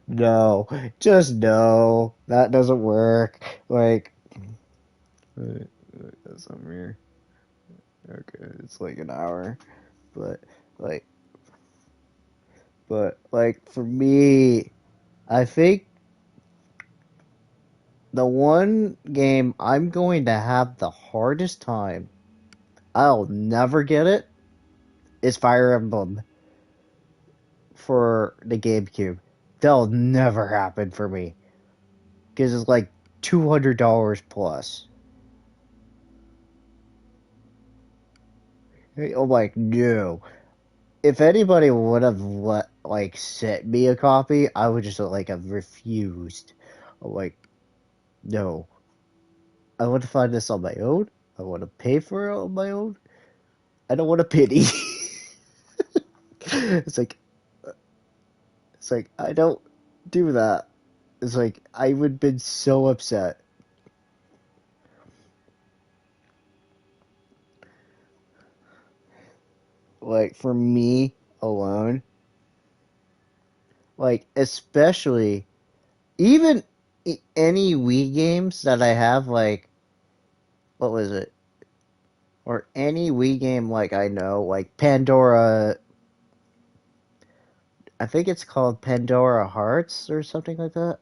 No. Just no. That doesn't work. Like, that's something here. Okay, it's like an hour. But, like, for me, I think the one game I'm going to have the hardest time, I'll never get it, is Fire Emblem for the GameCube. That'll never happen for me. Because it's like $200 plus. I'm like, no. If anybody would have sent me a copy, I would just like have refused. I'm like, no. I want to find this on my own. I want to pay for it on my own. I don't want a pity. it's like it's like I don't do that. It's like I would have been so upset. Like for me alone, like especially even any Wii games that I have, like what was it? Or any Wii game like I know, like Pandora. I think it's called Pandora Hearts or something like that.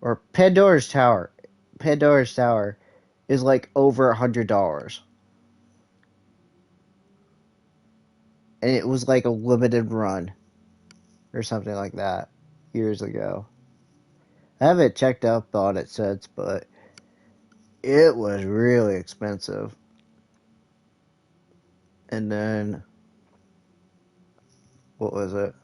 Or Pandora's Tower. Pandora's Tower is like over $100, and it was like a limited run or something like that years ago. I haven't checked up on it since, but it was really expensive. And then what was it?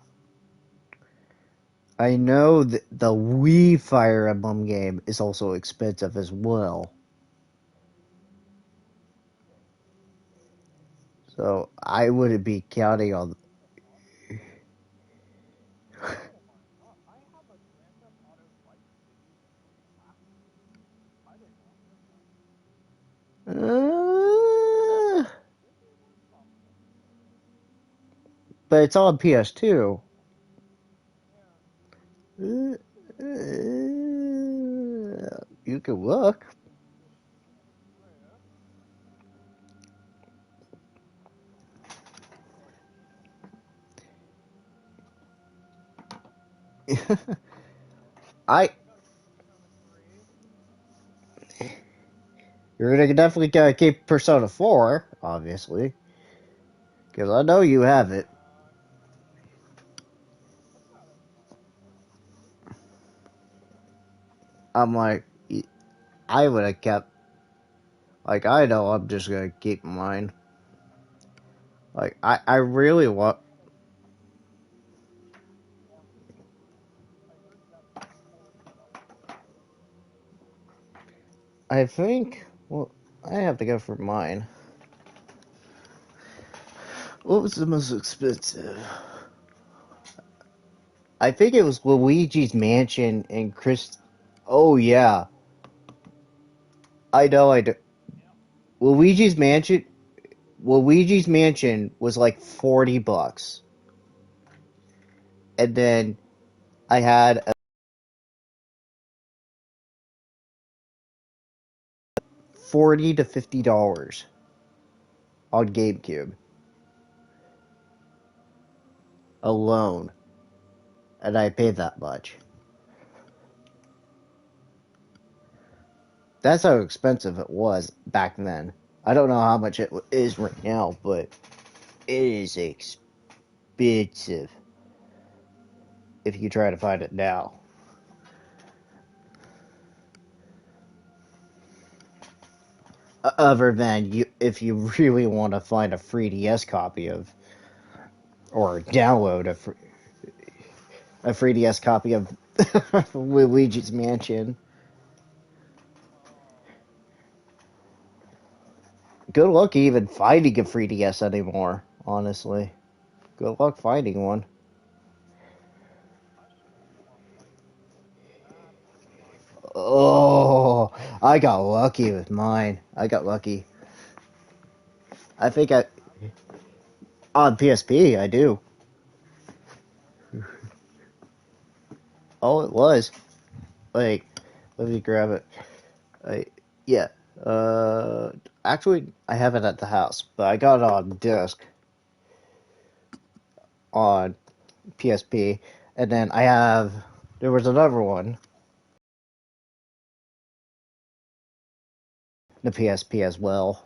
I know that the Wii Fire Emblem game is also expensive as well. So I wouldn't be counting on. Uh, but it's on PS2. Uh, you can look. I You're gonna definitely gotta keep Persona 4, obviously, because I know you have it. I'm like, I would have kept. Like, I know I'm just gonna keep mine. Like, I really want. I think. Well, I have to go for mine. What was the most expensive? I think it was Luigi's Mansion and Chris. Oh yeah, I know. I do. Luigi's Mansion. Luigi's Mansion was like $40, and then I had a $40 to $50 on GameCube alone, and I paid that much. That's how expensive it was back then. I don't know how much it is right now, but it is expensive if you try to find it now. Other than you, if you really want to find a 3DS copy of, or download a 3DS copy of Luigi's Mansion. Good luck even finding a 3DS anymore, honestly. Good luck finding one. Oh, I got lucky with mine. I got lucky. I think on PSP, I do. Oh, it was. Like, let me grab it. Yeah. Uh, Actually, I have it at the house, but I got it on disc on PSP, and then there was another one, the PSP as well.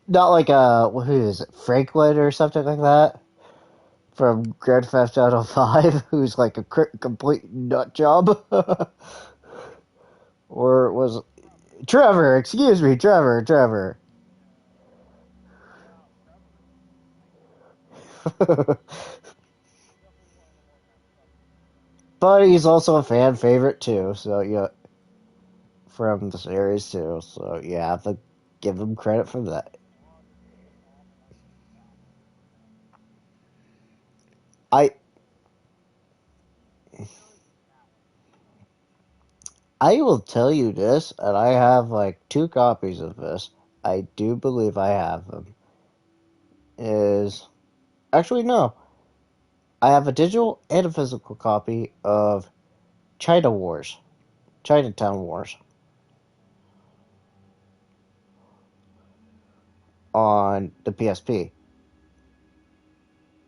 Not like who is it, Franklin or something like that from Grand Theft Auto 5, who's like a complete nut job, or was Trevor? Excuse me, Trevor. But he's also a fan favorite too, so yeah, from the series too. So yeah, I have to give him credit for that. I I will tell you this, and I have like two copies of this. I do believe I have them. Is actually no, I have a digital and a physical copy of China Wars, Chinatown Wars. on the PSP.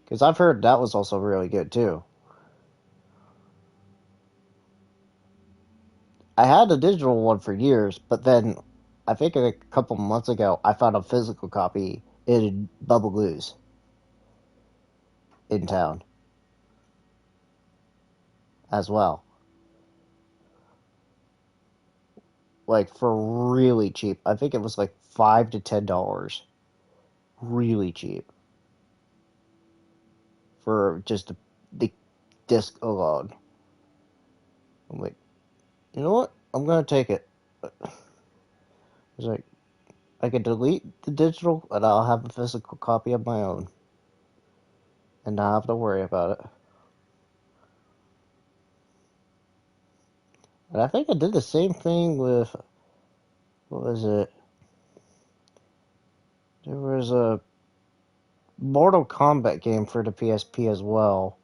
Because I've heard that was also really good too. I had a digital one for years, but then I think a couple months ago I found a physical copy in Bubbaloo's in town as well. Like for really cheap. I think it was like $5 to $10. Really cheap. For just the disc alone. I'm like, you know what? I'm gonna take it. It's like I can delete the digital and I'll have a physical copy of my own. And not have to worry about it. And I think I did the same thing with, what was it? There was a Mortal Kombat game for the PSP as well.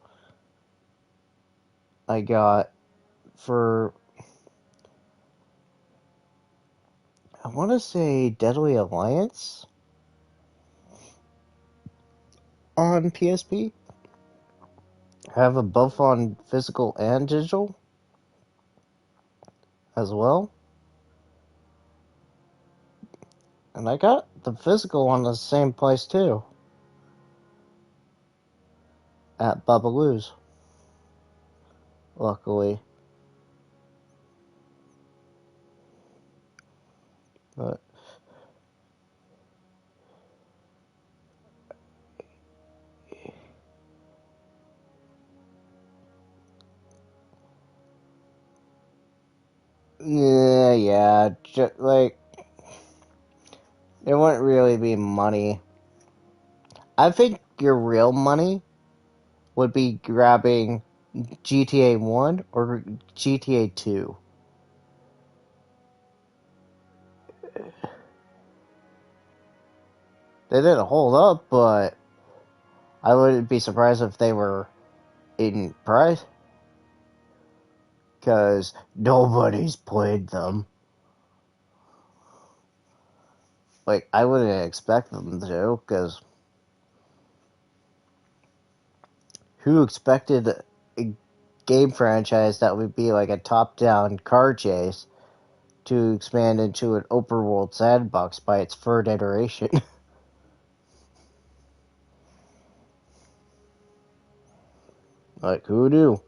I got for, I want to say Deadly Alliance on PSP. I have them both on physical and digital as well. And I got the physical on the same place too. At Bubbaloo's. Luckily. But yeah, like it wouldn't really be money. I think your real money would be grabbing GTA 1 or GTA 2. They didn't hold up, but I wouldn't be surprised if they were in price. Because nobody's played them. Like, I wouldn't expect them to, because who expected a game franchise that would be like a top-down car chase to expand into an open-world sandbox by its third iteration? Like, who knew?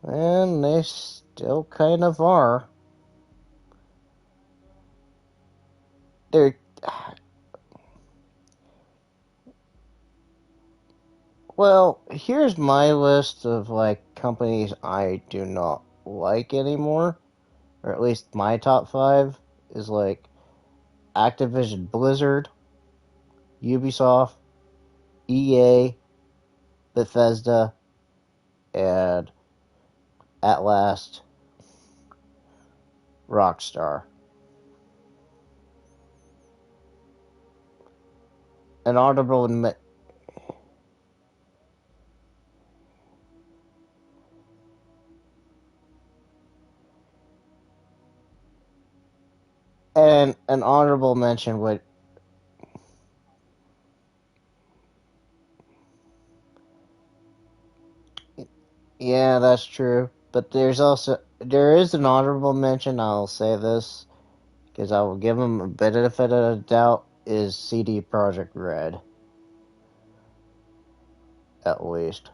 And they still kind of are. They're... Well, here's my list of, like, companies I do not like anymore. Or at least my top 5 is, like, Activision Blizzard, Ubisoft, EA, Bethesda, and at last, Rockstar. An honorable and an honorable mention would, yeah, that's true. But there is an honorable mention. I'll say this because I will give them a benefit of the doubt. Is CD Projekt Red, at least.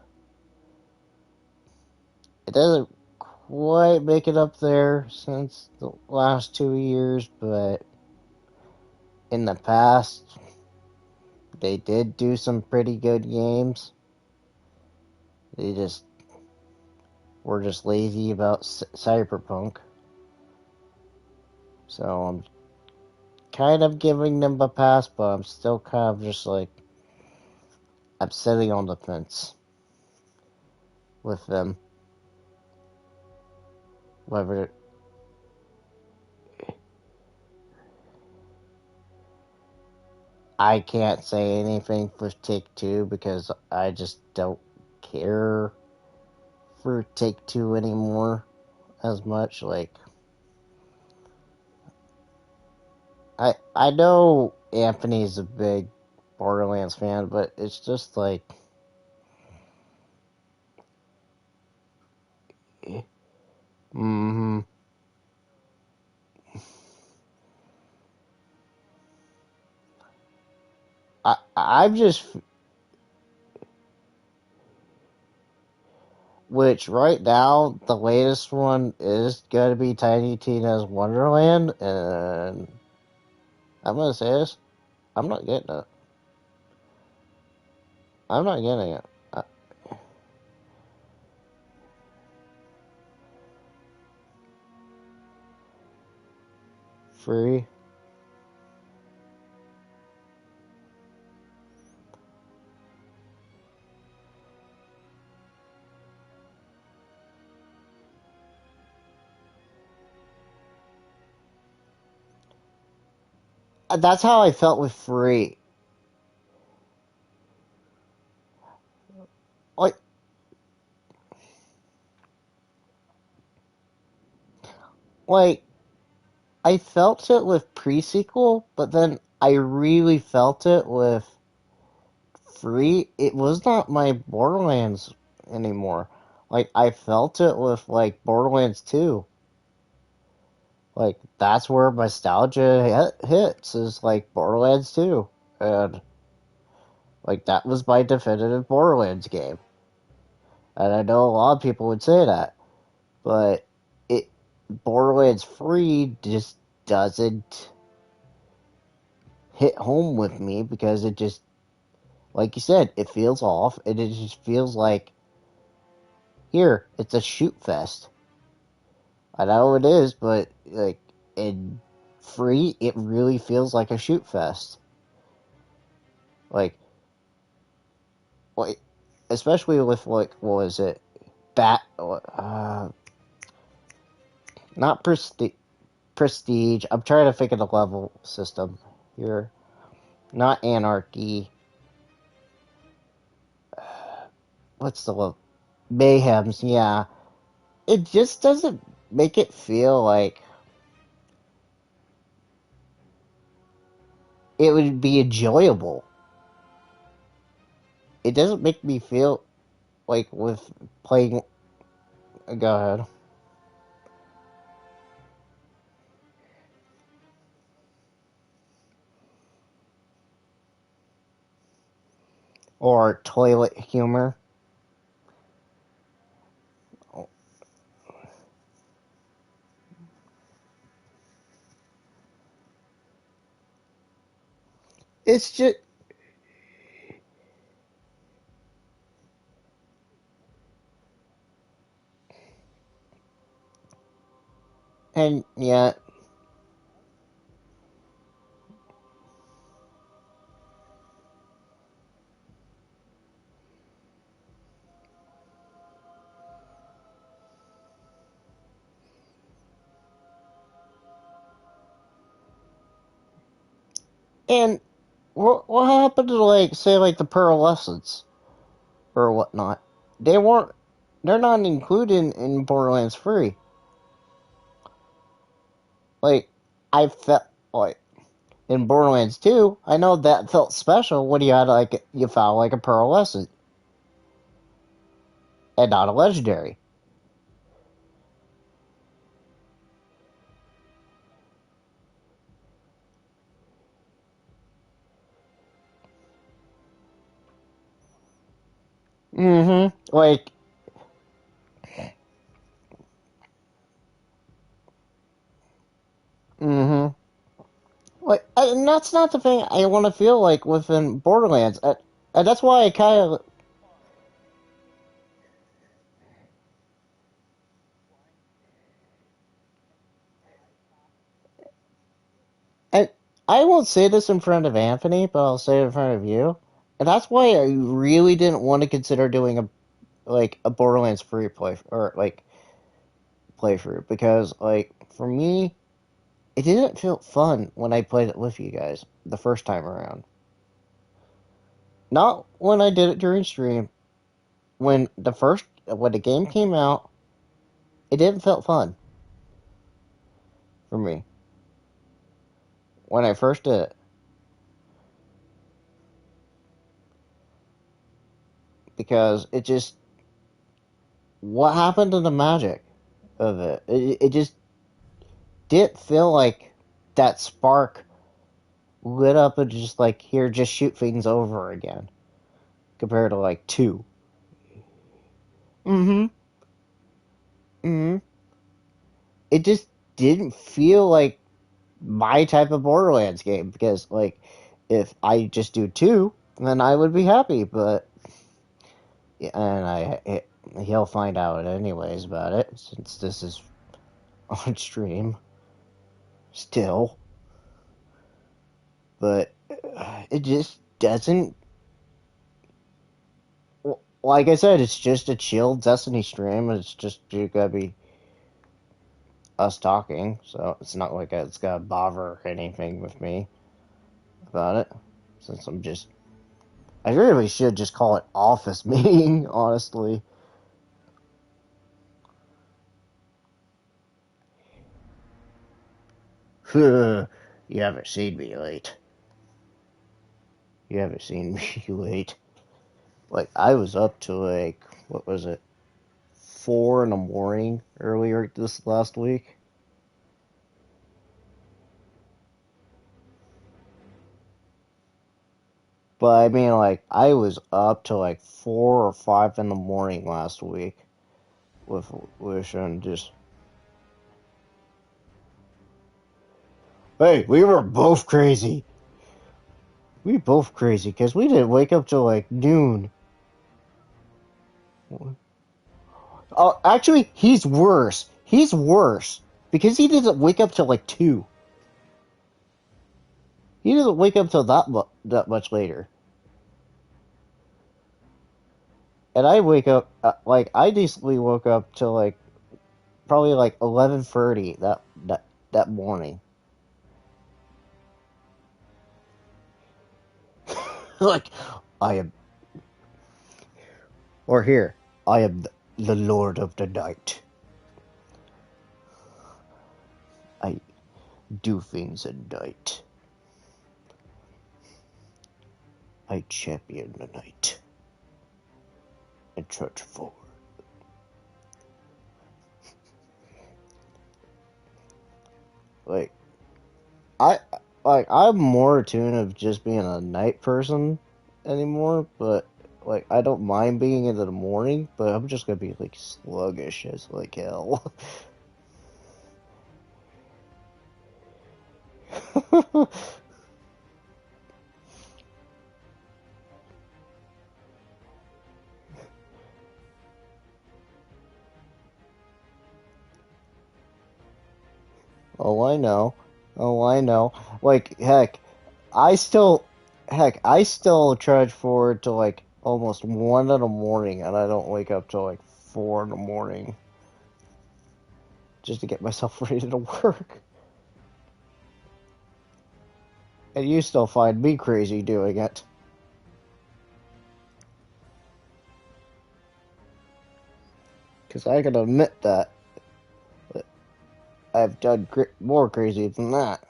It doesn't quite make it up there since the last 2 years, but in the past, they did do some pretty good games. They just were just lazy about Cyberpunk. So I'm kind of giving them a pass, but I'm still kind of just like, I'm sitting on the fence with them. Whether I can't say anything for Take-Two because I just don't care for Take-Two anymore. as much. Like I know Anthony's a big Borderlands fan, but it's just like hmm I'm just which right now the latest one is gonna be Tiny Tina's Wonderland, and I'm gonna say this: I'm not getting it. I'm not getting it. Free. That's how I felt with free. Like, like I felt it with pre-sequel, but then I really felt it with free. It was not my Borderlands anymore. Like I felt it with like Borderlands 2. Like that's where nostalgia hits is like Borderlands 2. And like that was my definitive Borderlands game. And I know a lot of people would say that, but it Borderlands Free just doesn't hit home with me because it just, like you said, it feels off, and it just feels like here it's a shoot fest. I know it is, but like in Free, it really feels like a shoot fest. Like, like especially with like what was it, not prestige. I'm trying to think of the level system here. Not anarchy. What's the level? Mayhems. Yeah, it just doesn't make it feel like it would be enjoyable. It doesn't make me feel like with playing. Go ahead. Or toilet humor. It's just, and yeah, and what happened to like say like the pearlescents or whatnot? They weren't. They're not included in Borderlands Free. Like I felt like in Borderlands 2, I know that felt special when you had like you found like a pearlescent and not a legendary. Mm-hmm. Like, mm-hmm. Like, and that's not the thing I want to feel like within Borderlands, and that's why I kind of, and I won't say this in front of Anthony, but I'll say it in front of you, and that's why I really didn't want to consider doing a Borderlands free play or like playthrough because like for me, it didn't feel fun when I played it with you guys the first time around. Not when I did it during stream. When the game came out, it didn't feel fun for me when I first did it because it just what happened to the magic of it? It just didn't feel like that spark lit up and just like here, just shoot things over again compared to like two. Mm-hmm. Mm-hmm. It just didn't feel like my type of Borderlands game because like if I just do two, then I would be happy. But and he'll find out anyways about it since this is on stream still. But it just doesn't. Like I said, it's just a chill Destiny stream. It's just you gotta be us talking, so it's not like it's gonna bother anything with me about it. Since I'm just, I really should just call it office meeting, honestly. You haven't seen me late. You haven't seen me late. Like I was up to like what was it, 4 in the morning earlier this last week. But I mean, like I was up to like 4 or 5 in the morning last week with Wish and just. Hey, we were both crazy. We both crazy because we didn't wake up till like noon. Oh, actually, he's worse. He's worse because he doesn't wake up till like 2. He doesn't wake up till that much later. And I wake up like I decently woke up till like probably like 11:30 that morning. Like I am, or here I am the Lord of the Night. I do things at night. I champion the night and trudge forward. Like I I'm more attuned of just being a night person anymore, but like I don't mind being in the morning, but I'm just gonna be like sluggish as like hell. Oh, I know. Oh, I know. Like I still I still trudge forward to like almost 1 in the morning, and I don't wake up till like 4 in the morning just to get myself ready to work. And you still find me crazy doing it. Because I can admit that I've done more crazy than that.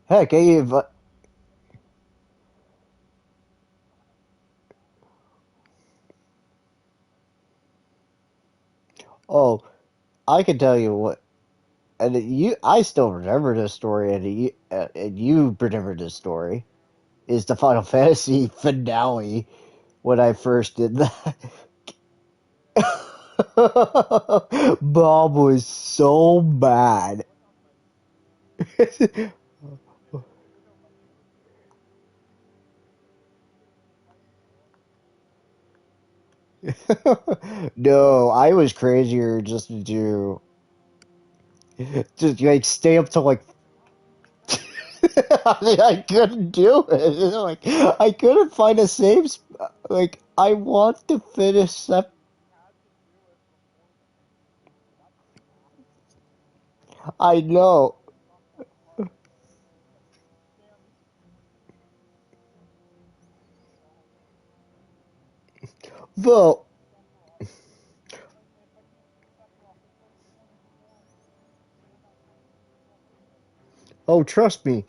Heck, I even. Oh, I can tell you what. And I still remember this story, and you remember this story. Is the Final Fantasy finale when I first did that. Bob was so bad. No, I was crazier just to do just like stay up till like I mean, I couldn't do it. Like I couldn't find a save. Like I want to finish that. I know. Well, Oh, trust me.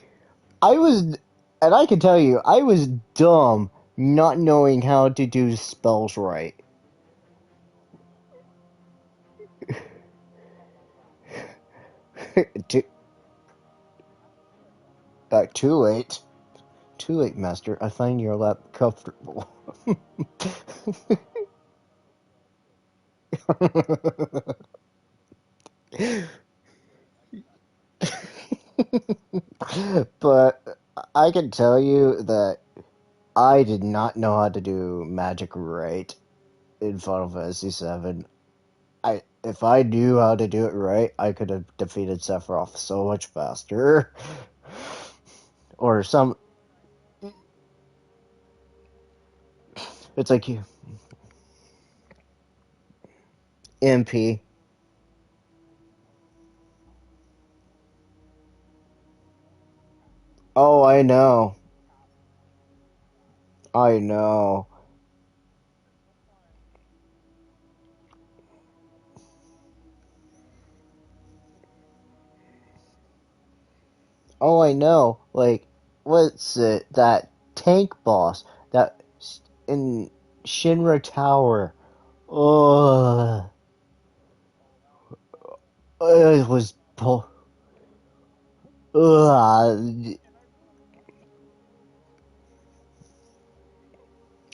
I was, and I can tell you, I was dumb not knowing how to do spells right. too, too late. Too late, Master. I find your lap comfortable. But I can tell you that I did not know how to do magic right in Final Fantasy VII. If I knew how to do it right, I could have defeated Sephiroth so much faster. Or some, it's like MP. Oh, I know. I know. Oh, I know. Like, what's it? That tank boss that in Shinra Tower. Ugh. It was. Ugh.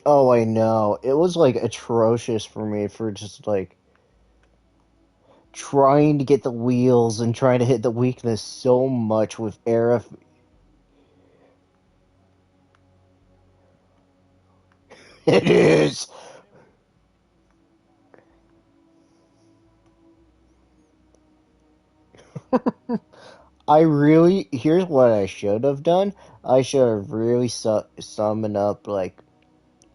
Oh, I know. It was like atrocious for me for just like trying to get the wheels and trying to hit the weakness so much with Aerith. It is. I really. Here's what I should have done. I should have really summoned up like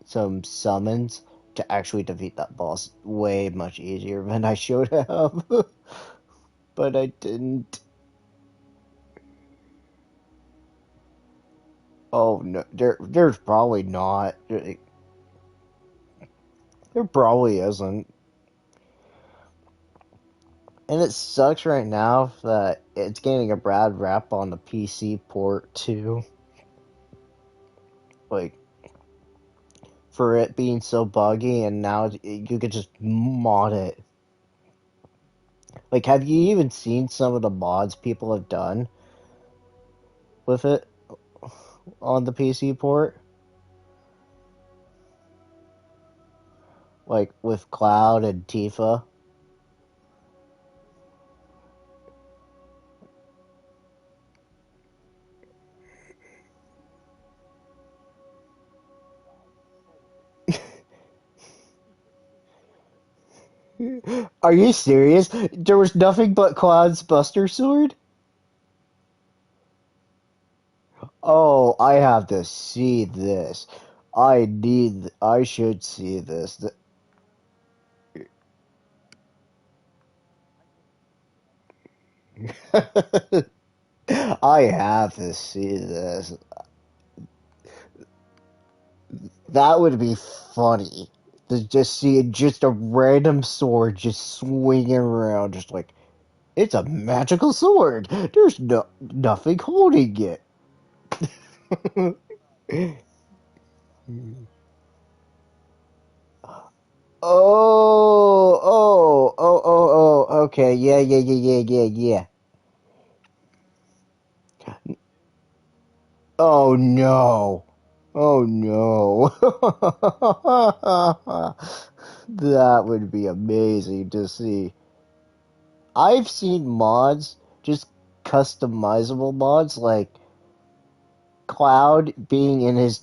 some summons to actually defeat that boss way much easier than I should have. But I didn't. Oh no, there's probably not. There probably isn't. And it sucks right now that it's getting a bad rap on the PC port too. Like, for it being so buggy, and now you could just mod it. Like, have you even seen some of the mods people have done with it on the PC port? Like, with Cloud and Tifa? Are you serious? There was nothing but Cloud's Buster Sword? Oh, I have to see this. I should see this. I have to see this. That would be funny. To just see just a random sword just swinging around, just like, it's a magical sword. There's nothing holding it. Okay, yeah. Oh no. Oh no. That would be amazing to see. I've seen mods, just customizable mods, like Cloud being in his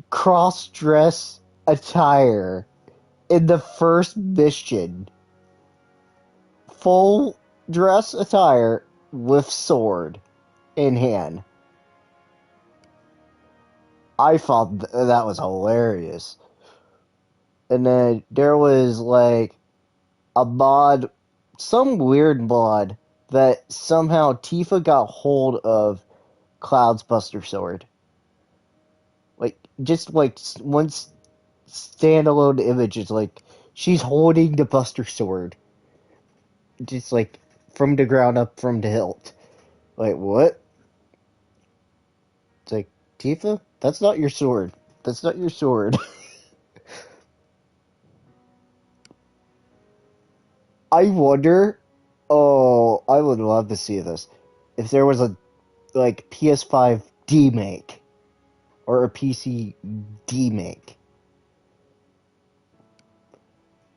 cross-dress attire in the first mission. Full dress attire with sword in hand. I thought that was hilarious. And then there was like a mod, some weird mod that somehow Tifa got hold of Cloud's Buster Sword. Like, just like one standalone image is like she's holding the Buster Sword. Just like from the ground up from the hilt. Like, what? It's like, Tifa, that's not your sword. That's not your sword. I wonder. Oh, I would love to see this. If there was a like PS5 demake or a PC demake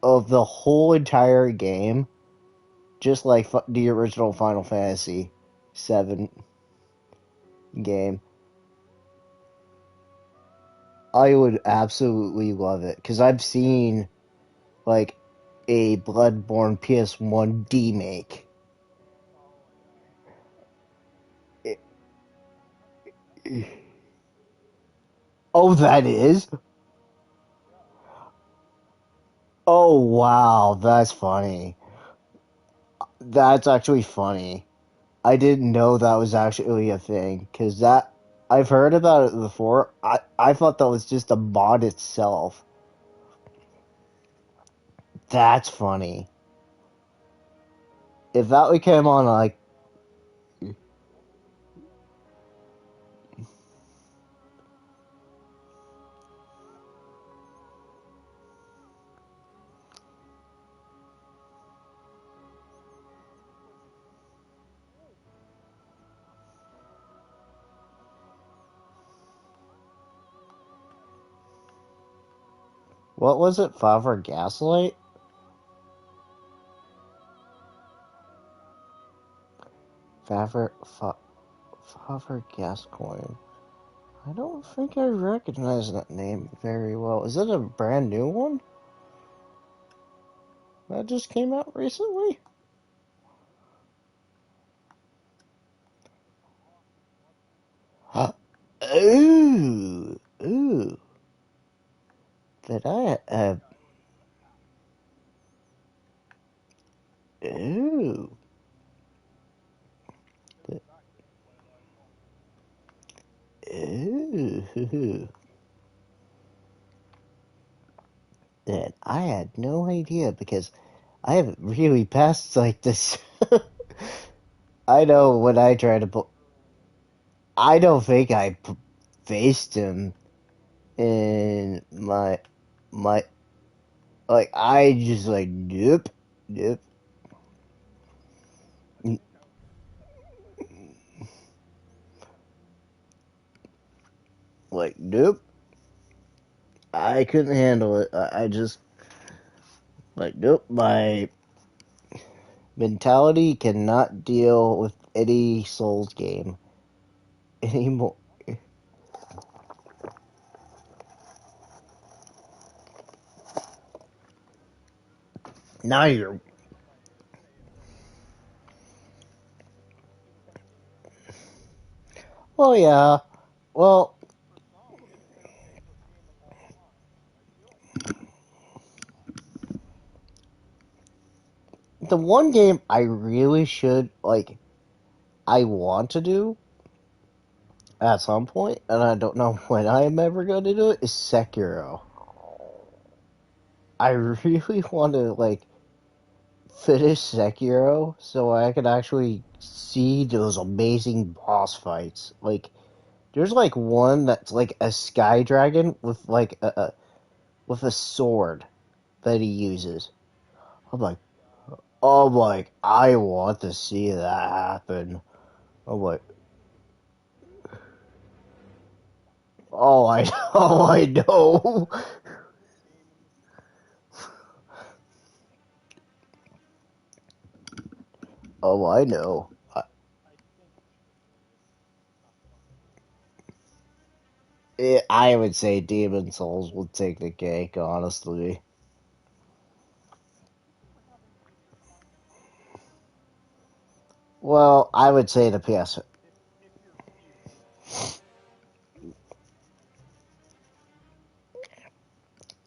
of the whole entire game, just like the original Final Fantasy VII game, I would absolutely love it because I've seen like a Bloodborne PS1 demake. Oh, that is? Oh, wow, that's funny. That's actually funny. I didn't know that was actually a thing because that I've heard about it before. I thought that was just a mod itself. That's funny. If that came on like what was it, Favre Gaslight? Favre Favre Gascoigne. I don't think I recognize that name very well. Is it a brand new one that just came out recently? Ooh, ooh. That ooh. Ooh. That I had no idea because I haven't really passed like this. I know when I try to put. I don't think I faced him in my like I just like nope nope like nope. I couldn't handle it. I just like nope. My mentality cannot deal with any Souls game anymore. Now you're well, yeah. Well, the one game I really should like I want to do at some point, and I don't know when I am ever going to do it, is Sekiro. I really want to like finish Sekiro so I can actually see those amazing boss fights. Like, there's like one that's like a sky dragon with like with a sword that he uses. I'm like, oh, like I want to see that happen. I'm like, oh, I oh I know. Oh, I know. I would say Demon Souls would take the cake, honestly. Well, I would say the PS.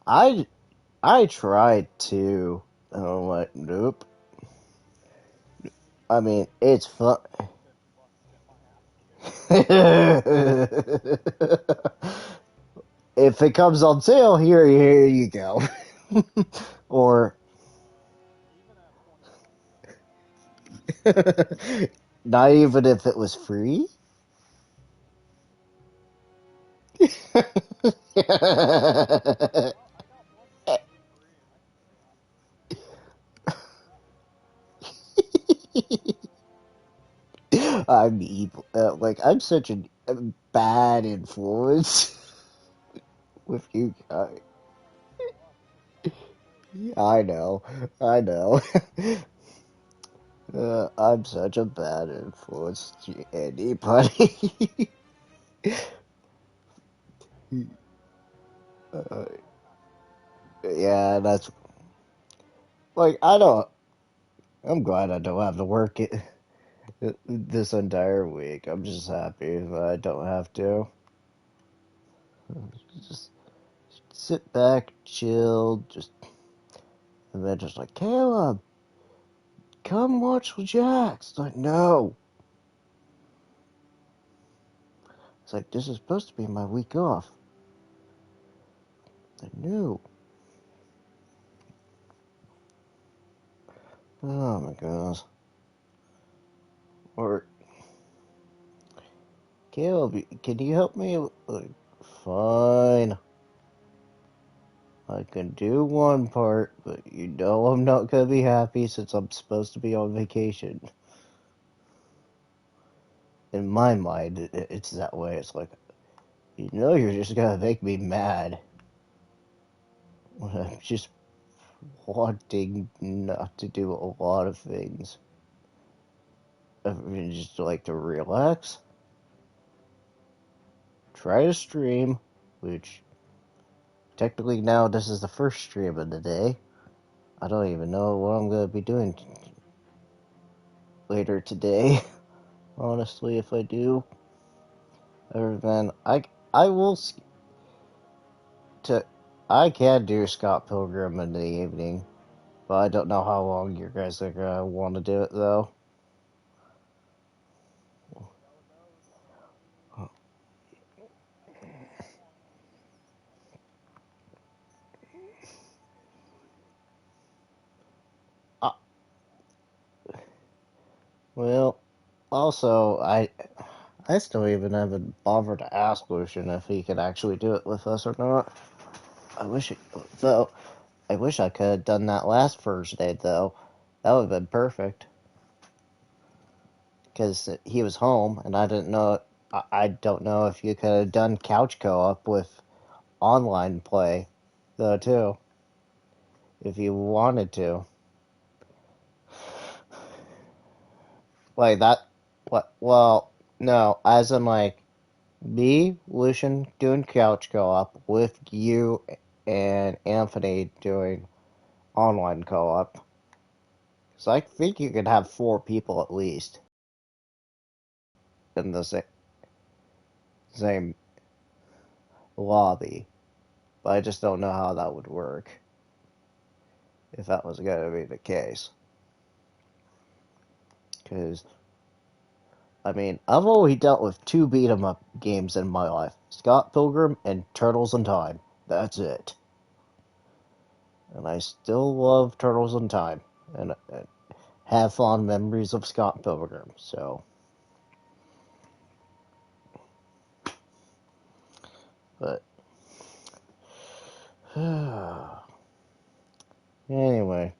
I I tried to. And I'm like, nope. I mean, it's fun. If it comes on sale, here you go. Or Not even if it was free? I'm evil. Like, I'm such a bad influence with you guys. I know. I know. I'm such a bad influence to anybody. uh, yeah, that's like I don't. I'm glad I don't have to work it this entire week. I'm just happy that I don't have to. Just sit back, chill, just and then just like Caleb, come watch the Jacks. Like no, it's like this is supposed to be my week off. Like no. Oh my gosh. Or Caleb, can you help me? Like, fine. I can do one part, but you know I'm not gonna be happy since I'm supposed to be on vacation. In my mind, it's that way. It's like, you know, you're just gonna make me mad when I'm just wanting not to do a lot of things. I mean, just like to relax, try to stream, which technically now this is the first stream of the day. I don't even know what I'm gonna be doing later today. Honestly, if I do, other than I will to I can do Scott Pilgrim in the evening, but I don't know how long you guys are gonna want to do it though. Uh, well, also I still even haven't bothered to ask Lucian if he could actually do it with us or not. I wish it, though. I wish I could have done that last Thursday though. That would have been perfect because he was home and I didn't know. I don't know if you could have done couch co-op with online play though too if you wanted to. Like that. What? Well, no. As in, like me, Lucian doing couch co-op with you and Anthony doing online co-op. So I think you could have 4 people at least in the same lobby. But I just don't know how that would work if that was going to be the case. Because I mean, I've only dealt with 2 beat 'em up games in my life: Scott Pilgrim and Turtles in Time. That's it. And I still love Turtles in Time and have fond memories of Scott Pilgrim. So, but anyway,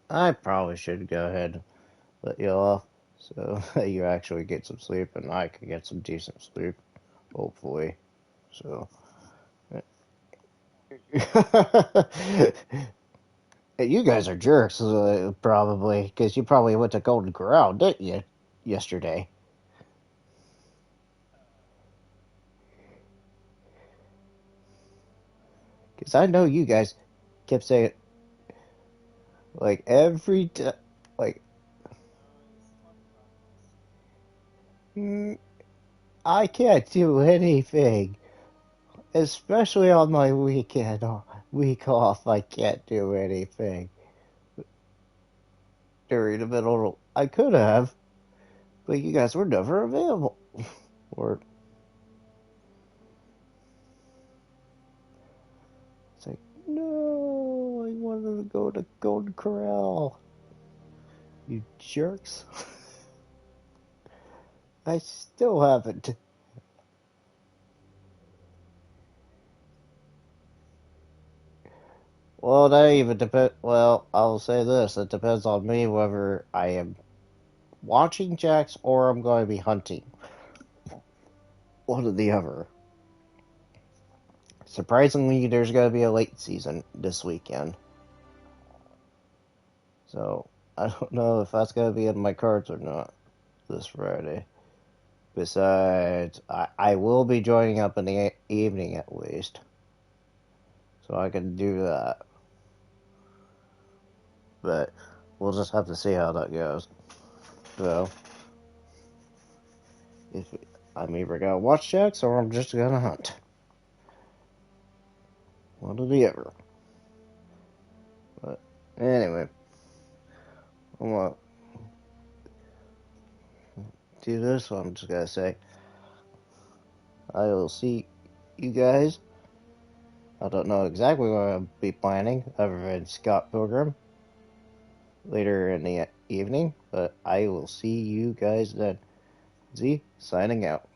I probably should go ahead and let you off so you actually get some sleep and I can get some decent sleep, hopefully. So. You guys are jerks, probably, because you probably went to Golden Corral, didn't you, yesterday? Because I know you guys kept saying, like, every time, like, mm, I can't do anything, especially on my week off, I can't do anything. During the middle, I could have, but you guys were never available. Or, it's like, no, I wanted to go to Golden Corral. You jerks. I still haven't. Well, that even depends. Well, I'll say this. It depends on me whether I am watching Jax or I'm going to be hunting. One or the other. Surprisingly, there's going to be a late season this weekend. So, I don't know if that's going to be in my cards or not this Friday. Besides, I will be joining up in the evening at least. So I can do that. But we'll just have to see how that goes. So, if I'm either going to watch Jax or I'm just going to hunt. One or the other. But anyway, I'm going to do this. So I'm just going to say, I will see you guys. I don't know exactly what I'll be planning, other than Scott Pilgrim later in the evening, but I will see you guys then. Z, signing out.